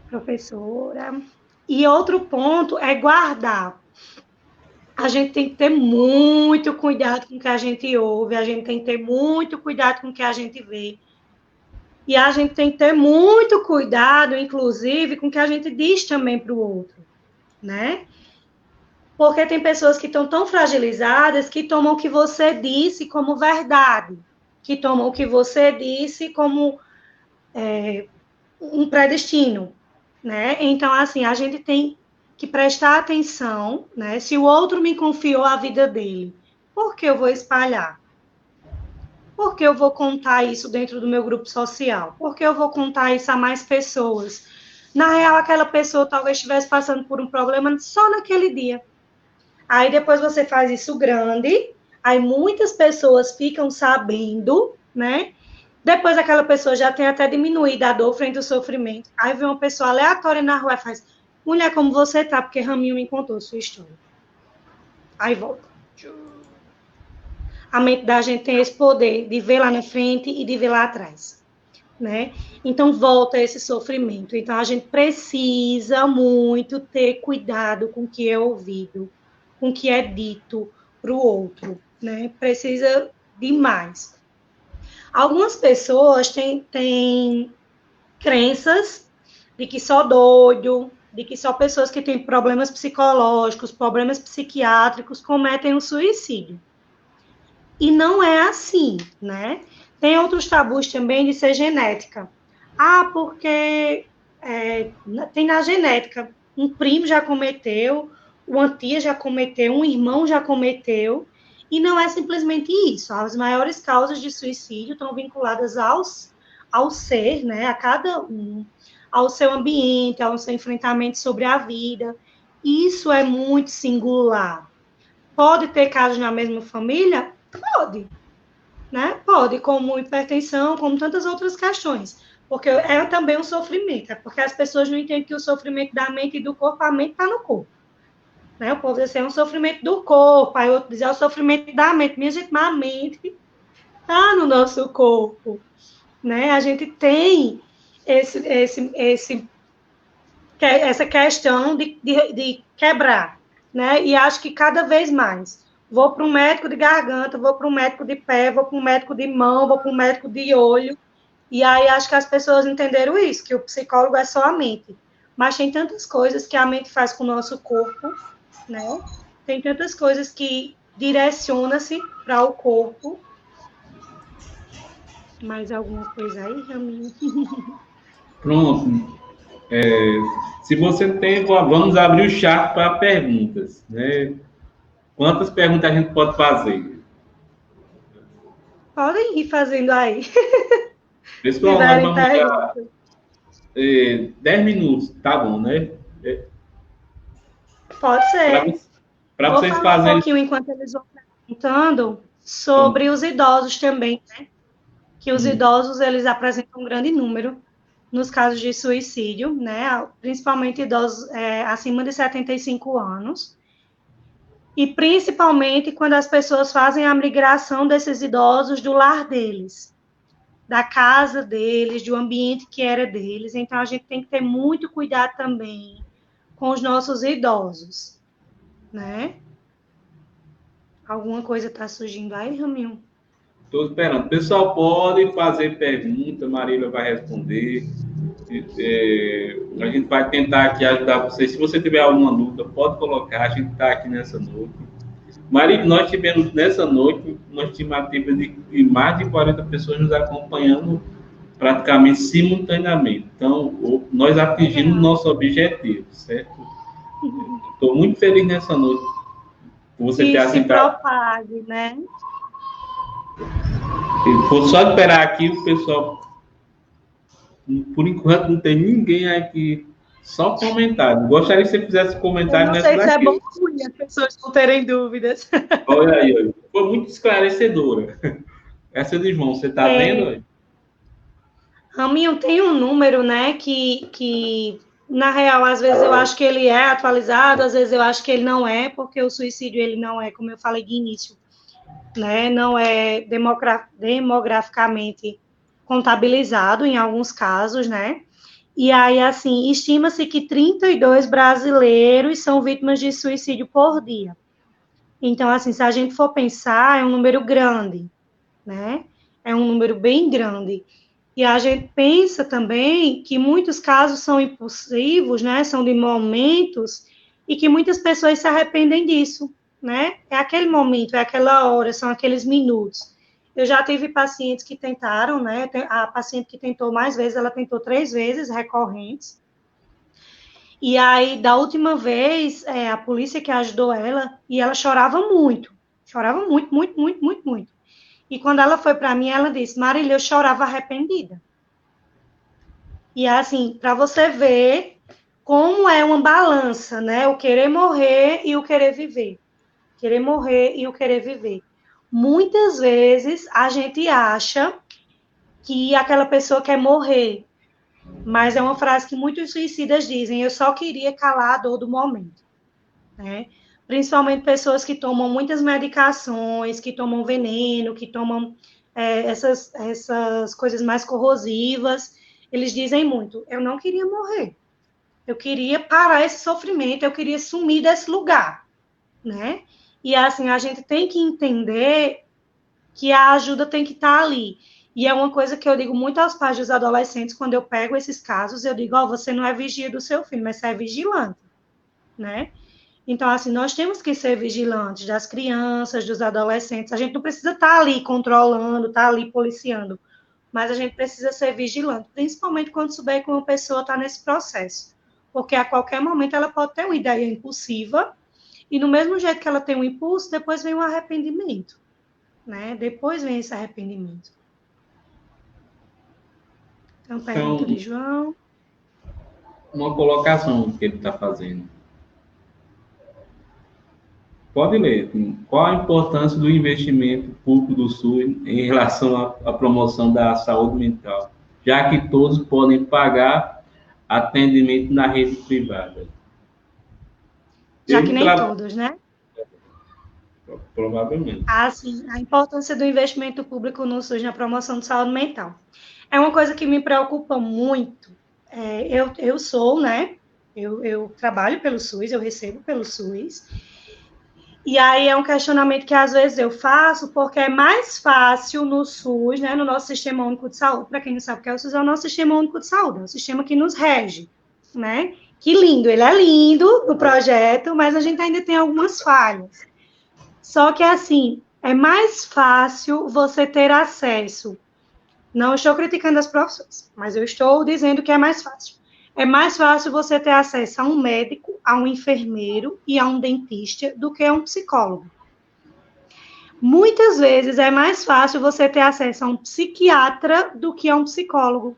Professora. E outro ponto é guardar. A gente tem que ter muito cuidado com o que a gente ouve, a gente tem que ter muito cuidado com o que a gente vê. E a gente tem que ter muito cuidado, inclusive, com o que a gente diz também para o outro, né? Porque tem pessoas que estão tão fragilizadas que tomam o que você disse como verdade, que tomam o que você disse como um predestino, né? Então, assim, a gente tem que prestar atenção, né? Se o outro me confiou a vida dele, por que eu vou espalhar? Por que eu vou contar isso dentro do meu grupo social? Por que eu vou contar isso a mais pessoas? Na real, aquela pessoa talvez estivesse passando por um problema só naquele dia. Aí depois você faz isso grande, aí muitas pessoas ficam sabendo, né? Depois aquela pessoa já tem até diminuído a dor frente ao sofrimento. Aí vem uma pessoa aleatória na rua e faz: mulher, como você tá? Porque Raminho me contou sua história. Aí volta. A mente da gente tem esse poder de ver lá na frente e de ver lá atrás, né? Então volta esse sofrimento. Então a gente precisa muito ter cuidado com o que é ouvido, com o que é dito para o outro, né? Precisa demais. Algumas pessoas têm crenças de que só doido, de que só pessoas que têm problemas psicológicos, problemas psiquiátricos cometem o suicídio. E não é assim, né? Tem outros tabus também de ser genética. Ah, porque tem na genética. Um primo já cometeu, uma tia já cometeu, um irmão já cometeu. E não é simplesmente isso. As maiores causas de suicídio estão vinculadas ao ser, né? A cada um, ao seu ambiente, ao seu enfrentamento sobre a vida. Isso é muito singular. Pode ter casos na mesma família? Pode, né? Pode, como hipertensão, como tantas outras questões. Porque é também um sofrimento, é porque as pessoas não entendem que o sofrimento da mente e do corpo, a mente está no corpo. Né? O povo diz assim, é um sofrimento do corpo, aí outro diz, é o sofrimento da mente. Minha gente, mas a mente está no nosso corpo. Né? A gente tem essa questão de quebrar, né? E acho que cada vez mais. Vou para um médico de garganta, vou para um médico de pé, vou para um médico de mão, vou para um médico de olho. E aí acho que as pessoas entenderam isso, que o psicólogo é só a mente. Mas tem tantas coisas que a mente faz com o nosso corpo, né? Tem tantas coisas que direciona-se para o corpo. Mais alguma coisa aí, Raminho? Pronto. Se você tem, vamos abrir o chat para perguntas, né? Quantas perguntas a gente pode fazer? Podem ir fazendo aí. Pessoal, nós vamos dar 10 minutos, tá bom, né? Pode ser. Para vocês falar fazerem. um pouquinho enquanto eles vão perguntando sobre os idosos também, né? Que os idosos, eles apresentam um grande número nos casos de suicídio, né? Principalmente idosos acima de 75 anos. E principalmente quando as pessoas fazem a migração desses idosos do lar deles, da casa deles, do ambiente que era deles. Então, a gente tem que ter muito cuidado também com os nossos idosos, né? Alguma coisa está surgindo aí, Raminho? Estou esperando. Pessoal, pode fazer pergunta, Marília vai responder. A gente vai tentar aqui ajudar vocês. Se você tiver alguma dúvida, pode colocar. A gente está aqui nessa noite. Marília, nós tivemos nessa noite uma estimativa de mais de 40 pessoas nos acompanhando praticamente simultaneamente. Então, nós atingimos o nosso objetivo, certo? Estou muito feliz nessa noite por você ter aceitado. Propague, né? Vou só esperar aqui o pessoal. Por enquanto não tem ninguém aqui, só comentário. Gostaria que você fizesse comentário nessa daqui. Não sei se é bom ou ruim as pessoas não terem dúvidas. Olha aí, foi muito esclarecedora. Essa de João, você está vendo? Raminho, tem um número, né, que Na real, às vezes eu acho que ele é atualizado, às vezes eu acho que ele não é, porque o suicídio, ele não é, como eu falei de início, né, não é demograficamente contabilizado em alguns casos, né, e aí, assim, estima-se que 32 brasileiros são vítimas de suicídio por dia. Então, assim, se a gente for pensar, é um número grande, né, é um número bem grande. E a gente pensa também que muitos casos são impulsivos, né? São de momentos, e que muitas pessoas se arrependem disso, né? É aquele momento, é aquela hora, são aqueles minutos. Eu já tive pacientes que tentaram, né? A paciente que tentou mais vezes, ela tentou 3 vezes recorrentes. E aí, da última vez, a polícia que ajudou ela, e ela chorava muito, muito, muito, muito, muito. E quando ela foi para mim, ela disse: Marília, eu chorava arrependida. E assim, para você ver como é uma balança, né? O querer morrer e o querer viver. Querer morrer e o querer viver. Muitas vezes a gente acha que aquela pessoa quer morrer, mas é uma frase que muitos suicidas dizem: eu só queria calar a dor do momento, né? Principalmente pessoas que tomam muitas medicações, que tomam veneno, que tomam essas coisas mais corrosivas. Eles dizem muito: eu não queria morrer, eu queria parar esse sofrimento, eu queria sumir desse lugar, né? E assim, a gente tem que entender que a ajuda tem que estar ali. E é uma coisa que eu digo muito aos pais dos adolescentes, quando eu pego esses casos, eu digo: ó, você não é vigia do seu filho, mas você é vigilante, né? Então, assim, nós temos que ser vigilantes das crianças, dos adolescentes. A gente não precisa estar ali controlando, estar ali policiando, mas a gente precisa ser vigilante, principalmente quando souber que uma pessoa está nesse processo. Porque a qualquer momento ela pode ter uma ideia impulsiva, e no mesmo jeito que ela tem um impulso, depois vem um arrependimento, né? Depois vem esse arrependimento. Então, pergunta de João. Uma colocação que ele está fazendo. Pode ler. Qual a importância do investimento público do SUS em relação à promoção da saúde mental, já que todos podem pagar atendimento na rede privada? Já que nem todos, né? Provavelmente. Assim, a importância do investimento público no SUS na promoção de saúde mental. É uma coisa que me preocupa muito. Eu sou, né? Eu trabalho pelo SUS, eu recebo pelo SUS. E aí é um questionamento que às vezes eu faço, porque é mais fácil no SUS, né, no nosso Sistema Único de Saúde. Para quem não sabe o que é o SUS, é o nosso Sistema Único de Saúde, é o sistema que nos rege, né? Que lindo, ele é lindo, o projeto, mas a gente ainda tem algumas falhas. Só que, assim, é mais fácil você ter acesso. Não estou criticando as profissões, mas eu estou dizendo que é mais fácil. É mais fácil você ter acesso a um médico, a um enfermeiro e a um dentista do que a um psicólogo. Muitas vezes é mais fácil você ter acesso a um psiquiatra do que a um psicólogo.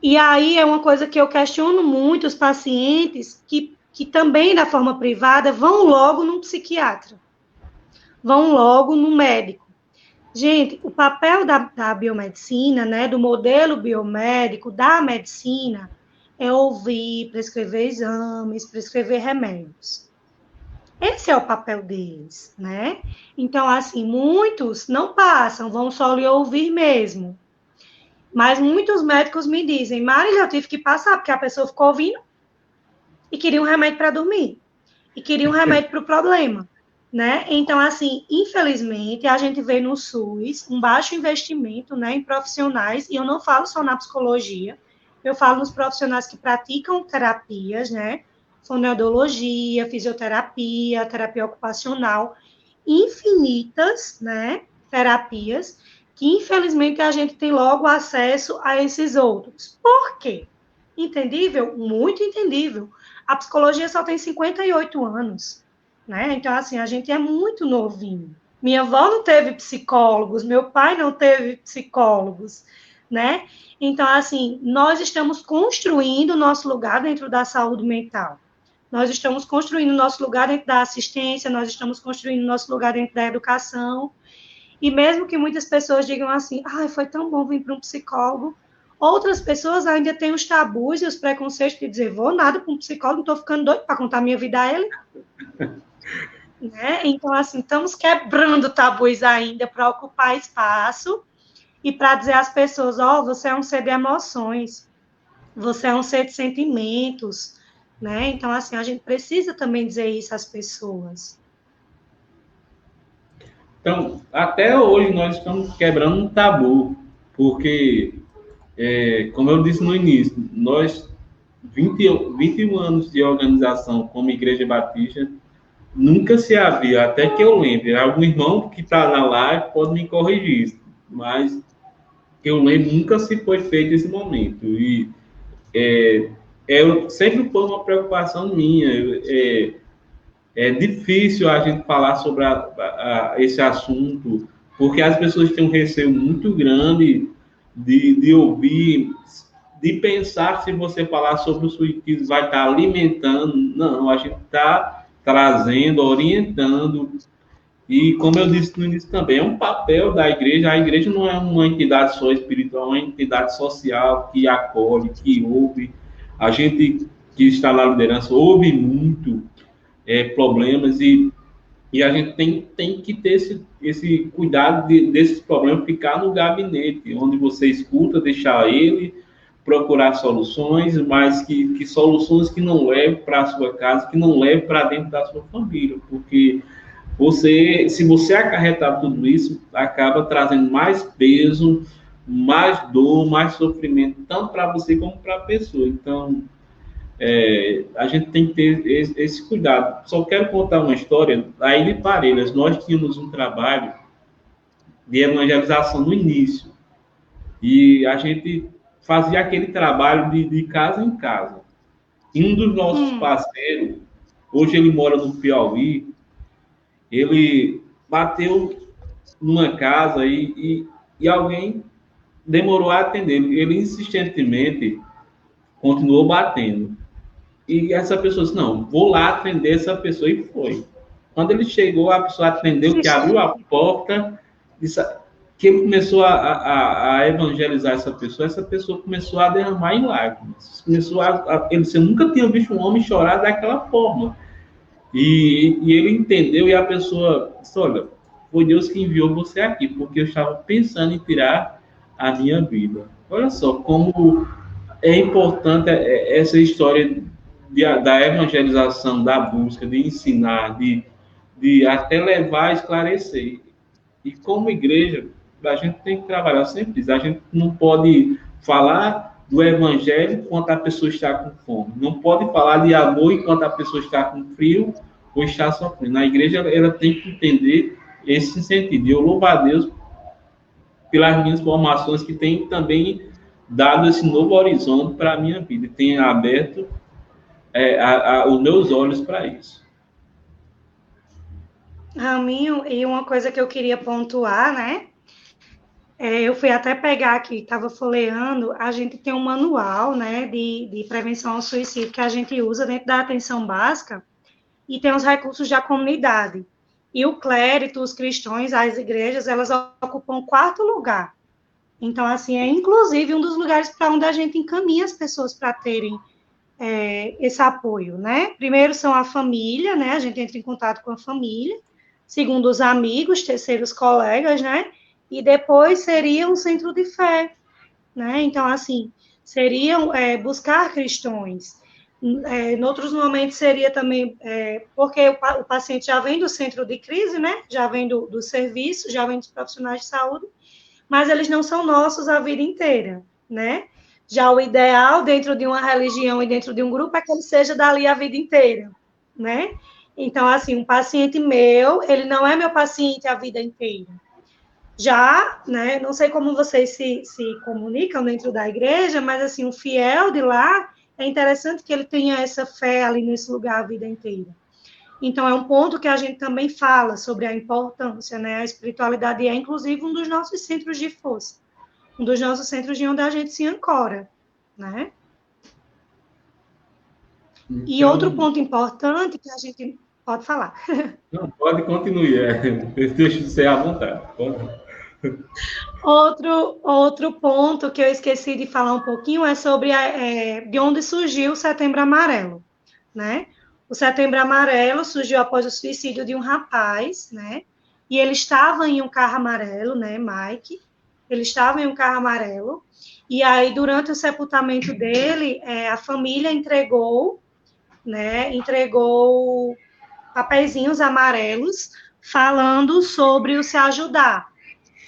E aí é uma coisa que eu questiono muito os pacientes que também, da forma privada, vão logo num psiquiatra, vão logo no médico. Gente, o papel da biomedicina, né, do modelo biomédico, da medicina, é ouvir, prescrever exames, prescrever remédios. Esse é o papel deles, né? Então, assim, muitos não passam, vão só lhe ouvir mesmo. Mas muitos médicos me dizem: Marília, eu tive que passar, porque a pessoa ficou ouvindo e queria um remédio para dormir, e queria um remédio para o problema. Né? Então, assim, infelizmente, a gente vê no SUS um baixo investimento, né, em profissionais, e eu não falo só na psicologia, eu falo nos profissionais que praticam terapias, né, fonoaudiologia, fisioterapia, terapia ocupacional, infinitas, né, terapias, que infelizmente a gente tem logo acesso a esses outros. Por quê? Entendível? Muito entendível. A psicologia só tem 58 anos. Né? Então, assim, a gente é muito novinho. Minha avó não teve psicólogos, meu pai não teve psicólogos, né? Então, assim, nós estamos construindo o nosso lugar dentro da saúde mental. Nós estamos construindo o nosso lugar dentro da assistência, nós estamos construindo o nosso lugar dentro da educação. E mesmo que muitas pessoas digam assim: ai, foi tão bom vir para um psicólogo, Outras pessoas ainda têm os tabus e os preconceitos de dizer, vou nada para um psicólogo, estou ficando doido para contar minha vida a ele. Né? Então, assim, estamos quebrando tabus ainda para ocupar espaço e para dizer às pessoas, você é um ser de emoções, você é um ser de sentimentos, né? Então, assim, a gente precisa também dizer isso às pessoas. Então, até hoje nós estamos quebrando um tabu, porque, como eu disse no início, nós, 21 anos de organização como Igreja Batista, nunca se havia, até que eu lembre, algum irmão que está na live pode me corrigir, mas eu lembro, nunca se foi feito esse momento. E sempre foi uma preocupação minha. É difícil a gente falar sobre esse assunto, porque as pessoas têm um receio muito grande de ouvir, de pensar se você falar sobre o suicídio vai estar alimentando. Não, a gente está trazendo, orientando. E, como eu disse no início também, é um papel da igreja. A igreja não é uma entidade só espiritual, é uma entidade social que acolhe, que ouve. A gente que está na liderança ouve muito problemas e a gente tem que ter esse cuidado desses problemas ficar no gabinete, onde você escuta, deixar ele procurar soluções, mas que soluções que não levem para a sua casa, que não levem para dentro da sua família, porque se você acarretar tudo isso, acaba trazendo mais peso, mais dor, mais sofrimento, tanto para você como para a pessoa. Então, a gente tem que ter esse cuidado. Só quero contar uma história. A Ilha Parelhas, nós tínhamos um trabalho de evangelização no início. E a gente fazia aquele trabalho de casa em casa. E um dos nossos parceiros, hoje ele mora no Piauí, ele bateu numa casa e alguém demorou a atender. Ele insistentemente continuou batendo. E essa pessoa disse, não, vou lá atender essa pessoa, e foi. Quando ele chegou, a pessoa atendeu, que abriu a porta, disse, que ele começou a evangelizar essa pessoa começou a derramar em lágrimas. Ele disse, eu nunca tinha visto um homem chorar daquela forma. E ele entendeu, e a pessoa disse, olha, foi Deus que enviou você aqui, porque eu estava pensando em tirar a minha vida. Olha só como é importante essa história da evangelização, da busca, de ensinar, de até levar a esclarecer. E como igreja, a gente tem que trabalhar sempre isso. A gente não pode falar do evangelho enquanto a pessoa está com fome. Não pode falar de amor enquanto a pessoa está com frio ou está sofrendo. A igreja ela tem que entender esse sentido. E eu louvo a Deus pelas minhas formações que tem também dado esse novo horizonte para a minha vida. Tem aberto os meus olhos para isso. Raminho, e uma coisa que eu queria pontuar, né? Eu fui até pegar aqui, estava folheando, a gente tem um manual, né, de prevenção ao suicídio que a gente usa dentro da atenção básica e tem os recursos da comunidade. E o clérito, os cristãos, as igrejas, elas ocupam o 4º lugar. Então, assim, é inclusive um dos lugares para onde a gente encaminha as pessoas para terem esse apoio, né? Primeiro são a família, né? A gente entra em contato com a família. Segundo, os amigos, terceiro, os colegas, né? E depois seria um centro de fé, né? Então, assim, seriam buscar cristãos. Em outros momentos seria também, porque o paciente já vem do centro de crise, né? Já vem do serviço, já vem dos profissionais de saúde, mas eles não são nossos a vida inteira, né? Já o ideal dentro de uma religião e dentro de um grupo é que ele seja dali a vida inteira, né? Então, assim, um paciente meu, ele não é meu paciente a vida inteira. Já, né, não sei como vocês se comunicam dentro da igreja, mas, assim, o fiel de lá, é interessante que ele tenha essa fé ali nesse lugar a vida inteira. Então, é um ponto que a gente também fala sobre a importância, né? A espiritualidade é, inclusive, um dos nossos centros de força, um dos nossos centros de onde a gente se ancora, né? Então, e outro ponto importante que a gente... Pode falar. Não, pode continuar. Deixa você à vontade. Pode. Outro ponto que eu esqueci de falar um pouquinho é sobre de onde surgiu o Setembro Amarelo, né? O Setembro Amarelo surgiu após o suicídio de um rapaz, né? E ele estava em um carro amarelo, né, Mike? Ele estava em um carro amarelo. E aí, durante o sepultamento dele, a família entregou, né? Entregou papeizinhos amarelos falando sobre o se ajudar,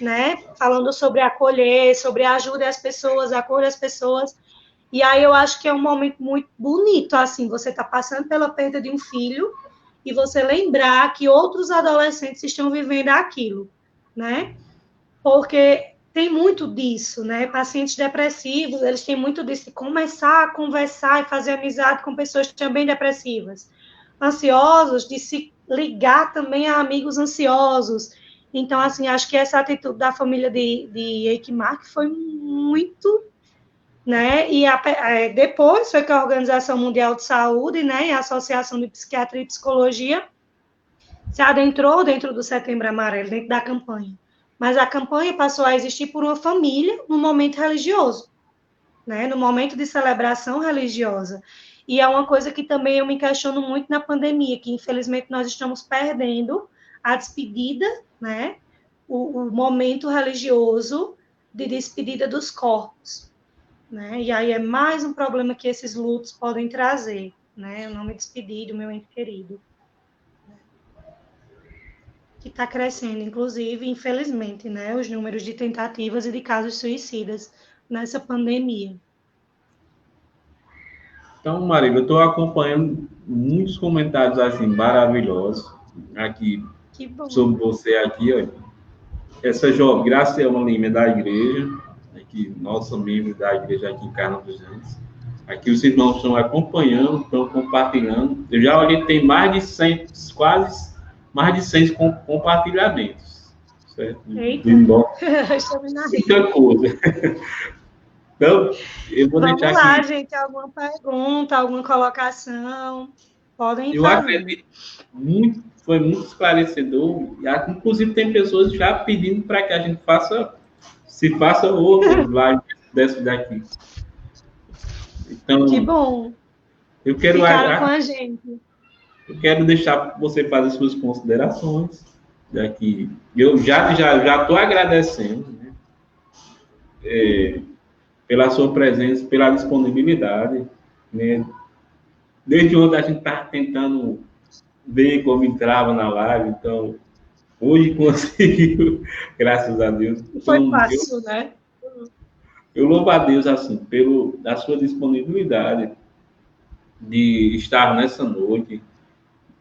né? Falando sobre acolher, sobre ajuda as pessoas, acolher as pessoas. E aí eu acho que é um momento muito bonito, assim, você está passando pela perda de um filho e você lembrar que outros adolescentes estão vivendo aquilo, né? Porque tem muito disso, né? Pacientes depressivos, eles têm muito disso, de começar a conversar e fazer amizade com pessoas também depressivas. Ansiosos, de se ligar também a amigos ansiosos. Então, assim, acho que essa atitude da família de Eikmark foi muito, né? E depois foi que a Organização Mundial de Saúde, né, e a Associação de Psiquiatria e Psicologia se adentrou dentro do Setembro Amarelo, dentro da campanha. Mas a campanha passou a existir por uma família no momento religioso, né? No momento de celebração religiosa. E é uma coisa que também eu me questiono muito na pandemia, que infelizmente nós estamos perdendo a despedida, né? O momento religioso de despedida dos corpos, né? E aí é mais um problema que esses lutos podem trazer, né? Eu não me despedi do meu ente querido, que está crescendo, inclusive, infelizmente, né? Os números de tentativas e de casos suicidas nessa pandemia. Então, Marília, eu estou acompanhando muitos comentários assim maravilhosos aqui Que bom. sobre você aqui, ó. Essa jovem, Graça é uma Lima da igreja, aqui, nossa membro da igreja aqui em Carlos dos Anjos. Aqui os irmãos estão acompanhando, estão compartilhando. Eu já olhei, tem mais de 100, quase mais de 100 compartilhamentos. Certo? Eita, muita coisa. Então, eu vou Vamos deixar lá, aqui. gente, alguma pergunta, alguma colocação? Podem Eu fazer. acredito muito, foi muito esclarecedor. E, inclusive, tem pessoas já pedindo para que a gente faça outras lives dessa daqui. Então, que bom. Eu quero, Ficaram com a gente. Eu quero deixar você fazer suas considerações. Daqui. Eu já estou agradecendo, né, pela sua presença, pela disponibilidade. Né? Desde ontem a gente está tentando ver como entrava na live, então hoje conseguiu, graças a Deus. Foi Então, fácil, né? Eu louvo a Deus assim, da sua disponibilidade de estar nessa noite.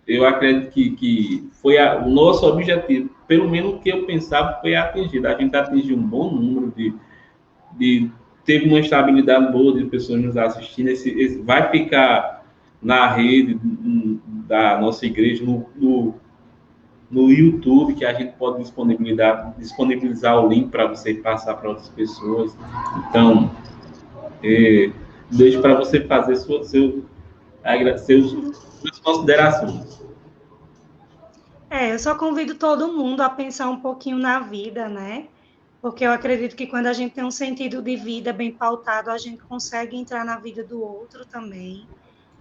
Eu acredito que foi o nosso objetivo, pelo menos o que eu pensava, foi atingido. A gente atingiu um bom número teve uma estabilidade boa de pessoas nos assistindo. Vai ficar na rede da nossa igreja, no YouTube, que a gente pode disponibilizar o link para você passar para outras pessoas. Então, deixo para você fazer suas considerações. Eu só convido todo mundo a pensar um pouquinho na vida, né? Porque eu acredito que quando a gente tem um sentido de vida bem pautado, a gente consegue entrar na vida do outro também.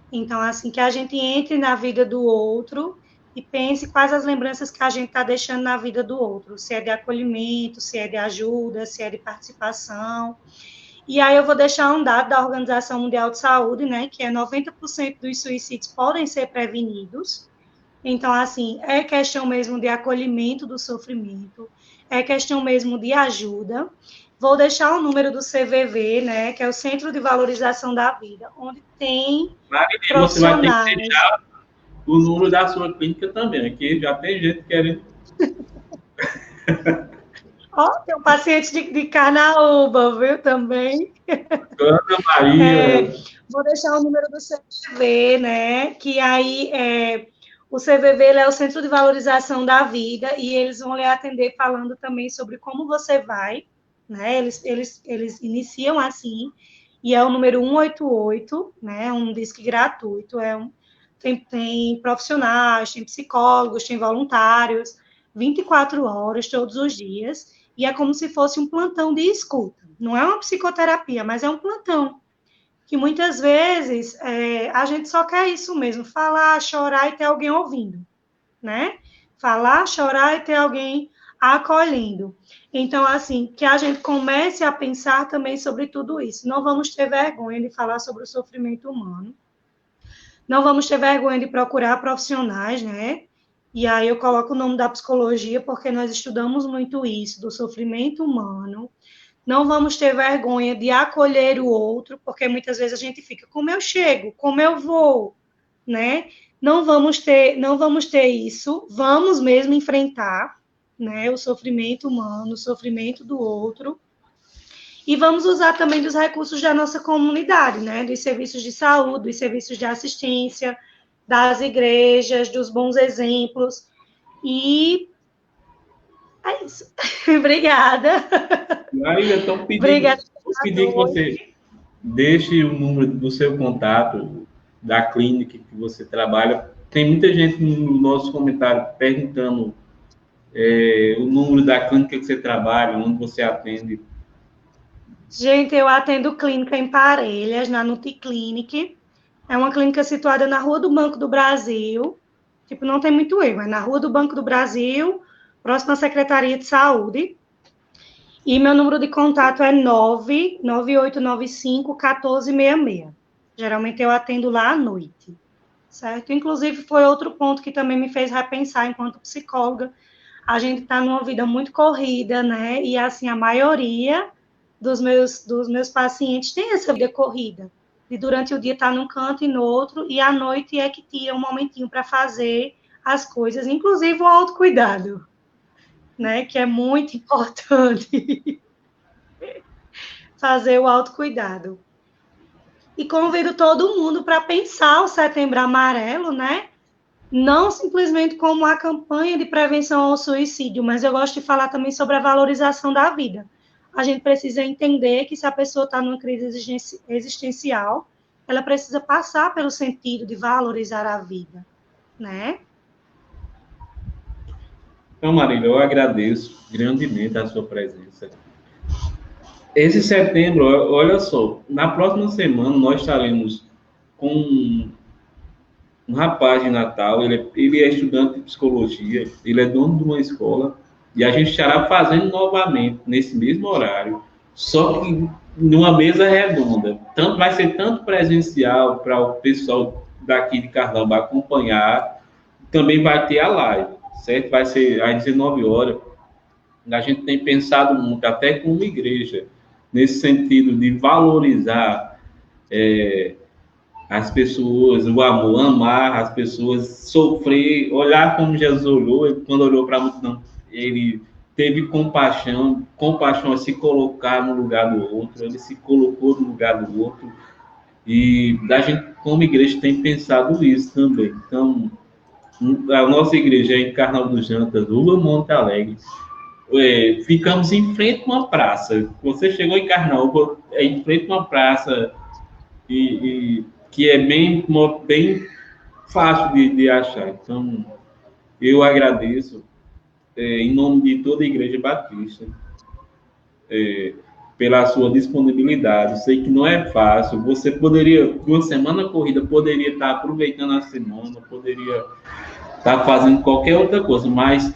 Então, assim, que a gente entre na vida do outro e pense quais as lembranças que a gente está deixando na vida do outro. Se é de acolhimento, se é de ajuda, se é de participação. E aí eu vou deixar um dado da Organização Mundial de Saúde, né, que é 90% dos suicídios podem ser prevenidos. Então, assim, é questão mesmo de acolhimento do sofrimento, é questão mesmo de ajuda. Vou deixar o número do CVV, né, que é o Centro de Valorização da Vida, onde tem profissionais. Você vai ter que deixar o número da sua clínica também, aqui já tem gente querendo. Tem um paciente de Carnaúba, viu, também. Ana Maria. Vou deixar o número do CVV, né, que aí o CVV é o Centro de Valorização da Vida, e eles vão lhe atender falando também sobre como você vai, né? Eles iniciam assim, e é o número 188, né? Um disque gratuito, tem profissionais, tem psicólogos, tem voluntários, 24 horas, todos os dias, e é como se fosse um plantão de escuta. Não é uma psicoterapia, mas é um plantão, que muitas vezes a gente só quer isso mesmo, falar, chorar e ter alguém ouvindo, né? Falar, chorar e ter alguém acolhendo. Então, assim, que a gente comece a pensar também sobre tudo isso. Não vamos ter vergonha de falar sobre o sofrimento humano. Não vamos ter vergonha de procurar profissionais, né? E aí eu coloco o nome da psicologia, porque nós estudamos muito isso, do sofrimento humano. Não vamos ter vergonha de acolher o outro, porque muitas vezes a gente fica, como eu chego, como eu vou, né? Não vamos ter isso, vamos mesmo enfrentar, né, o sofrimento humano, o sofrimento do outro, e vamos usar também dos recursos da nossa comunidade, né, dos serviços de saúde, dos serviços de assistência, das igrejas, dos bons exemplos, e é isso. Obrigada. Marília, então Obrigada. pedir que você deixe o número do seu contato, da clínica que você trabalha. Tem muita gente no nosso comentário perguntando o número da clínica que você trabalha, onde você atende. Gente, eu atendo clínica em Parelhas, na Nuticlinic. É uma clínica situada na Rua do Banco do Brasil. Tipo, não tem muito erro, é na Rua do Banco do Brasil, próximo à Secretaria de Saúde. E meu número de contato é 99895-1466. Geralmente eu atendo lá à noite, certo? Inclusive, foi outro ponto que também me fez repensar enquanto psicóloga. A gente está numa vida muito corrida, né? E, assim, a maioria dos meus pacientes tem essa vida corrida. De durante o dia estar num canto e no outro, e à noite é que tira um momentinho para fazer as coisas, inclusive o autocuidado, né? Que é muito importante fazer o autocuidado. E convido todo mundo para pensar o Setembro Amarelo, né? Não simplesmente como a campanha de prevenção ao suicídio, mas eu gosto de falar também sobre a valorização da vida. A gente precisa entender que se a pessoa está numa crise existencial, ela precisa passar pelo sentido de valorizar a vida, né? Então, Marília, eu agradeço grandemente a sua presença. Esse setembro, olha só, na próxima semana nós estaremos com um rapaz de Natal, ele é estudante de psicologia, ele é dono de uma escola, e a gente estará fazendo novamente, nesse mesmo horário, só que numa mesa redonda. Tanto, vai ser tanto presencial para o pessoal daqui de Carnaúba acompanhar, também vai ter a live, certo? Vai ser às 19 horas. A gente tem pensado muito, até como igreja, nesse sentido de valorizar as pessoas, o amor, amar as pessoas, sofrer, olhar como Jesus olhou, quando olhou para a multidão, ele teve compaixão a se colocar no lugar do outro, ele se colocou no lugar do outro, e a gente, como igreja, tem pensado isso também. Então, a nossa igreja é em Carnaúba dos Jantas, Rua Monte Alegre, ficamos em frente a uma praça. Você chegou em Carnaúba, é em frente a uma praça, que é bem fácil de achar. Então, eu agradeço, em nome de toda a Igreja Batista, pela sua disponibilidade. Sei que não é fácil. Você poderia, uma semana corrida, poderia estar aproveitando a semana, poderia estar fazendo qualquer outra coisa, mas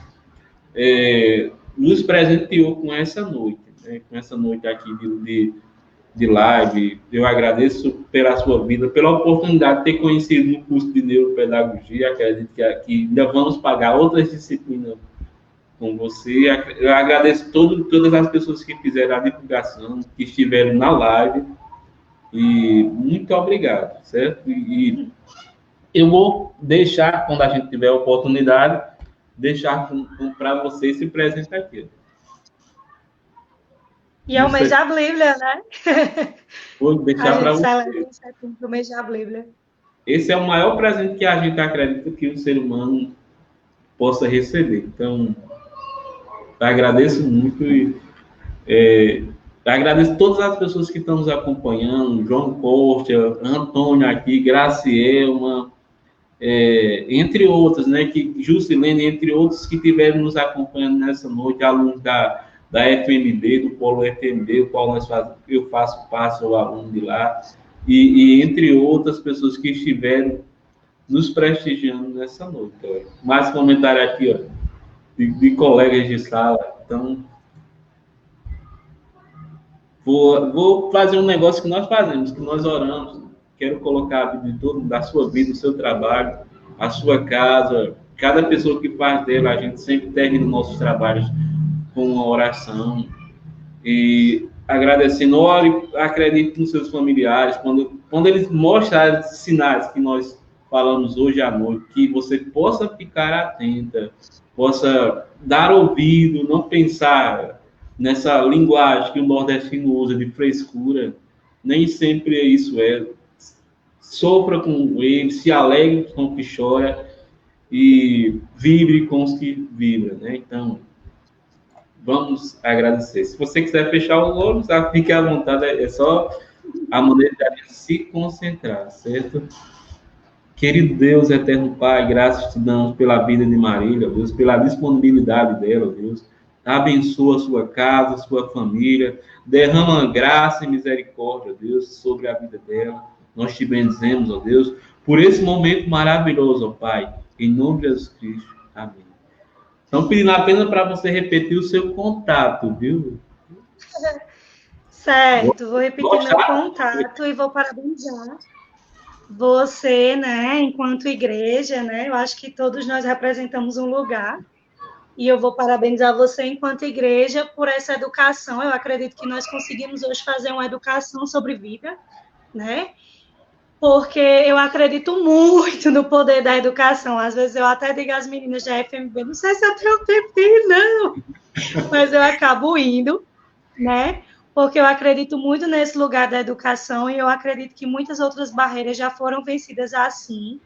nos presenteou com essa noite, né? Com essa noite aqui de live. Eu agradeço pela sua vida, pela oportunidade de ter conhecido no curso de neuropedagogia. Acredito que aqui ainda vamos pagar outras disciplinas com você. Eu agradeço todas as pessoas que fizeram a divulgação, que estiveram na live, e muito obrigado, certo? E eu vou deixar, quando a gente tiver a oportunidade, deixar para você esse presente aqui. E é o mês da Bíblia, né? Vou deixar para você. O mês da Bíblia. Esse é o maior presente que a gente acredita que o ser humano possa receber. Então, eu agradeço muito e agradeço todas as pessoas que estão nos acompanhando, João Costa, Antônio aqui, Gracielma, entre outros, né, Juscelene, entre outros que estiveram nos acompanhando nessa noite, alunos da da FMB, do Polo FMB, o qual eu faço parte, sou aluno de lá, e entre outras pessoas que estiveram nos prestigiando nessa noite. Ó. Mais comentário aqui, ó, de colegas de sala. Então, vou fazer um negócio que nós fazemos, que nós oramos. Quero colocar a vida de todo, da sua vida, do seu trabalho, a sua casa, cada pessoa que faz dela, a gente sempre termina nossos trabalhos com uma oração e agradecendo. Ore, acredite nos seus familiares, quando eles mostram os sinais que nós falamos hoje à noite, que você possa ficar atenta, possa dar ouvido, não pensar nessa linguagem que o nordestino usa de frescura. Nem sempre isso é. Sofra com ele, se alegre com o que chora e vibre com os que vibram, né? Então, vamos agradecer. Se você quiser fechar os olhos, fique à vontade, é só a maneira de se concentrar, certo? Querido Deus, eterno Pai, graças te damos pela vida de Marília, Deus, pela disponibilidade dela, Deus. Abençoa a sua casa, a sua família, derrama graça e misericórdia, Deus, sobre a vida dela. Nós te bendizemos, ó Deus, por esse momento maravilhoso, ó Pai, em nome de Jesus Cristo. Amém. Estão pedindo apenas para você repetir o seu contato, viu? Certo, vou repetir meu contato e vou parabenizar você, né, enquanto igreja, né? Eu acho que todos nós representamos um lugar. E eu vou parabenizar você enquanto igreja por essa educação. Eu acredito que nós conseguimos hoje fazer uma educação sobre vida, né? Porque eu acredito muito no poder da educação. Às vezes eu até digo às meninas da FMB, não sei se eu tenho tempo de ir, não. Mas eu acabo indo, né? Porque eu acredito muito nesse lugar da educação e eu acredito que muitas outras barreiras já foram vencidas assim,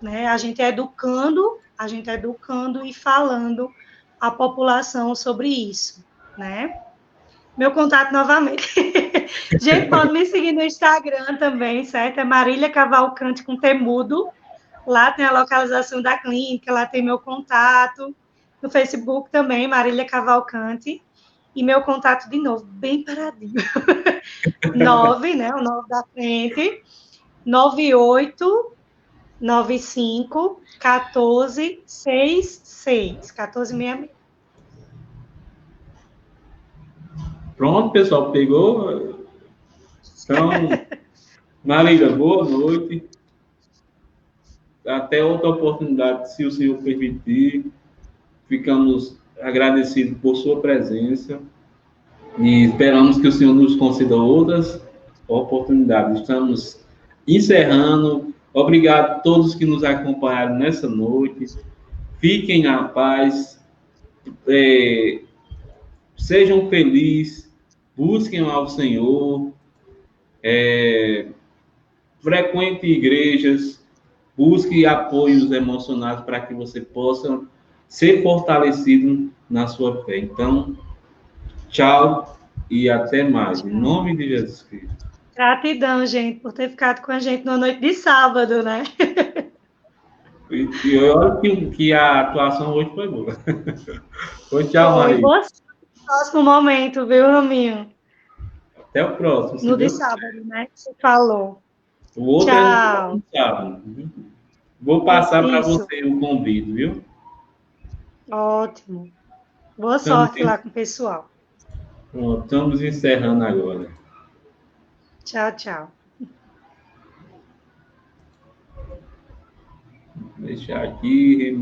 né? A gente educando e falando a população sobre isso, né? Meu contato novamente. Gente, pode me seguir no Instagram também, certo? É Marília Cavalcante com Temudo. Lá tem a localização da clínica, lá tem meu contato. No Facebook também, Marília Cavalcante. E meu contato de novo, bem paradinho. 9, né? O 9 da frente. 98 95 14 66. 1466. Pronto, pessoal, pegou? Então, Marília, boa noite. Até outra oportunidade, se o Senhor permitir. Ficamos agradecidos por sua presença e esperamos que o Senhor nos conceda outras oportunidades. Estamos encerrando. Obrigado a todos que nos acompanharam nessa noite. Fiquem na paz. Sejam felizes. Busquem ao Senhor. Frequente igrejas. Busque apoios emocionais para que você possa ser fortalecido na sua fé. Então, tchau e até mais. Em nome de Jesus Cristo. Gratidão, gente, por ter ficado com a gente na noite de sábado, né? E olha que a atuação hoje foi boa. Foi, tchau, Maria. Boa no próximo momento, viu, Raminho? Até o próximo. No de sábado, né? Você falou. O outro tchau. É no sábado. Vou passar para você o convite, viu? Ótimo. Boa sorte lá com o pessoal. Pronto, estamos encerrando agora. Tchau, tchau. Vou deixar aqui.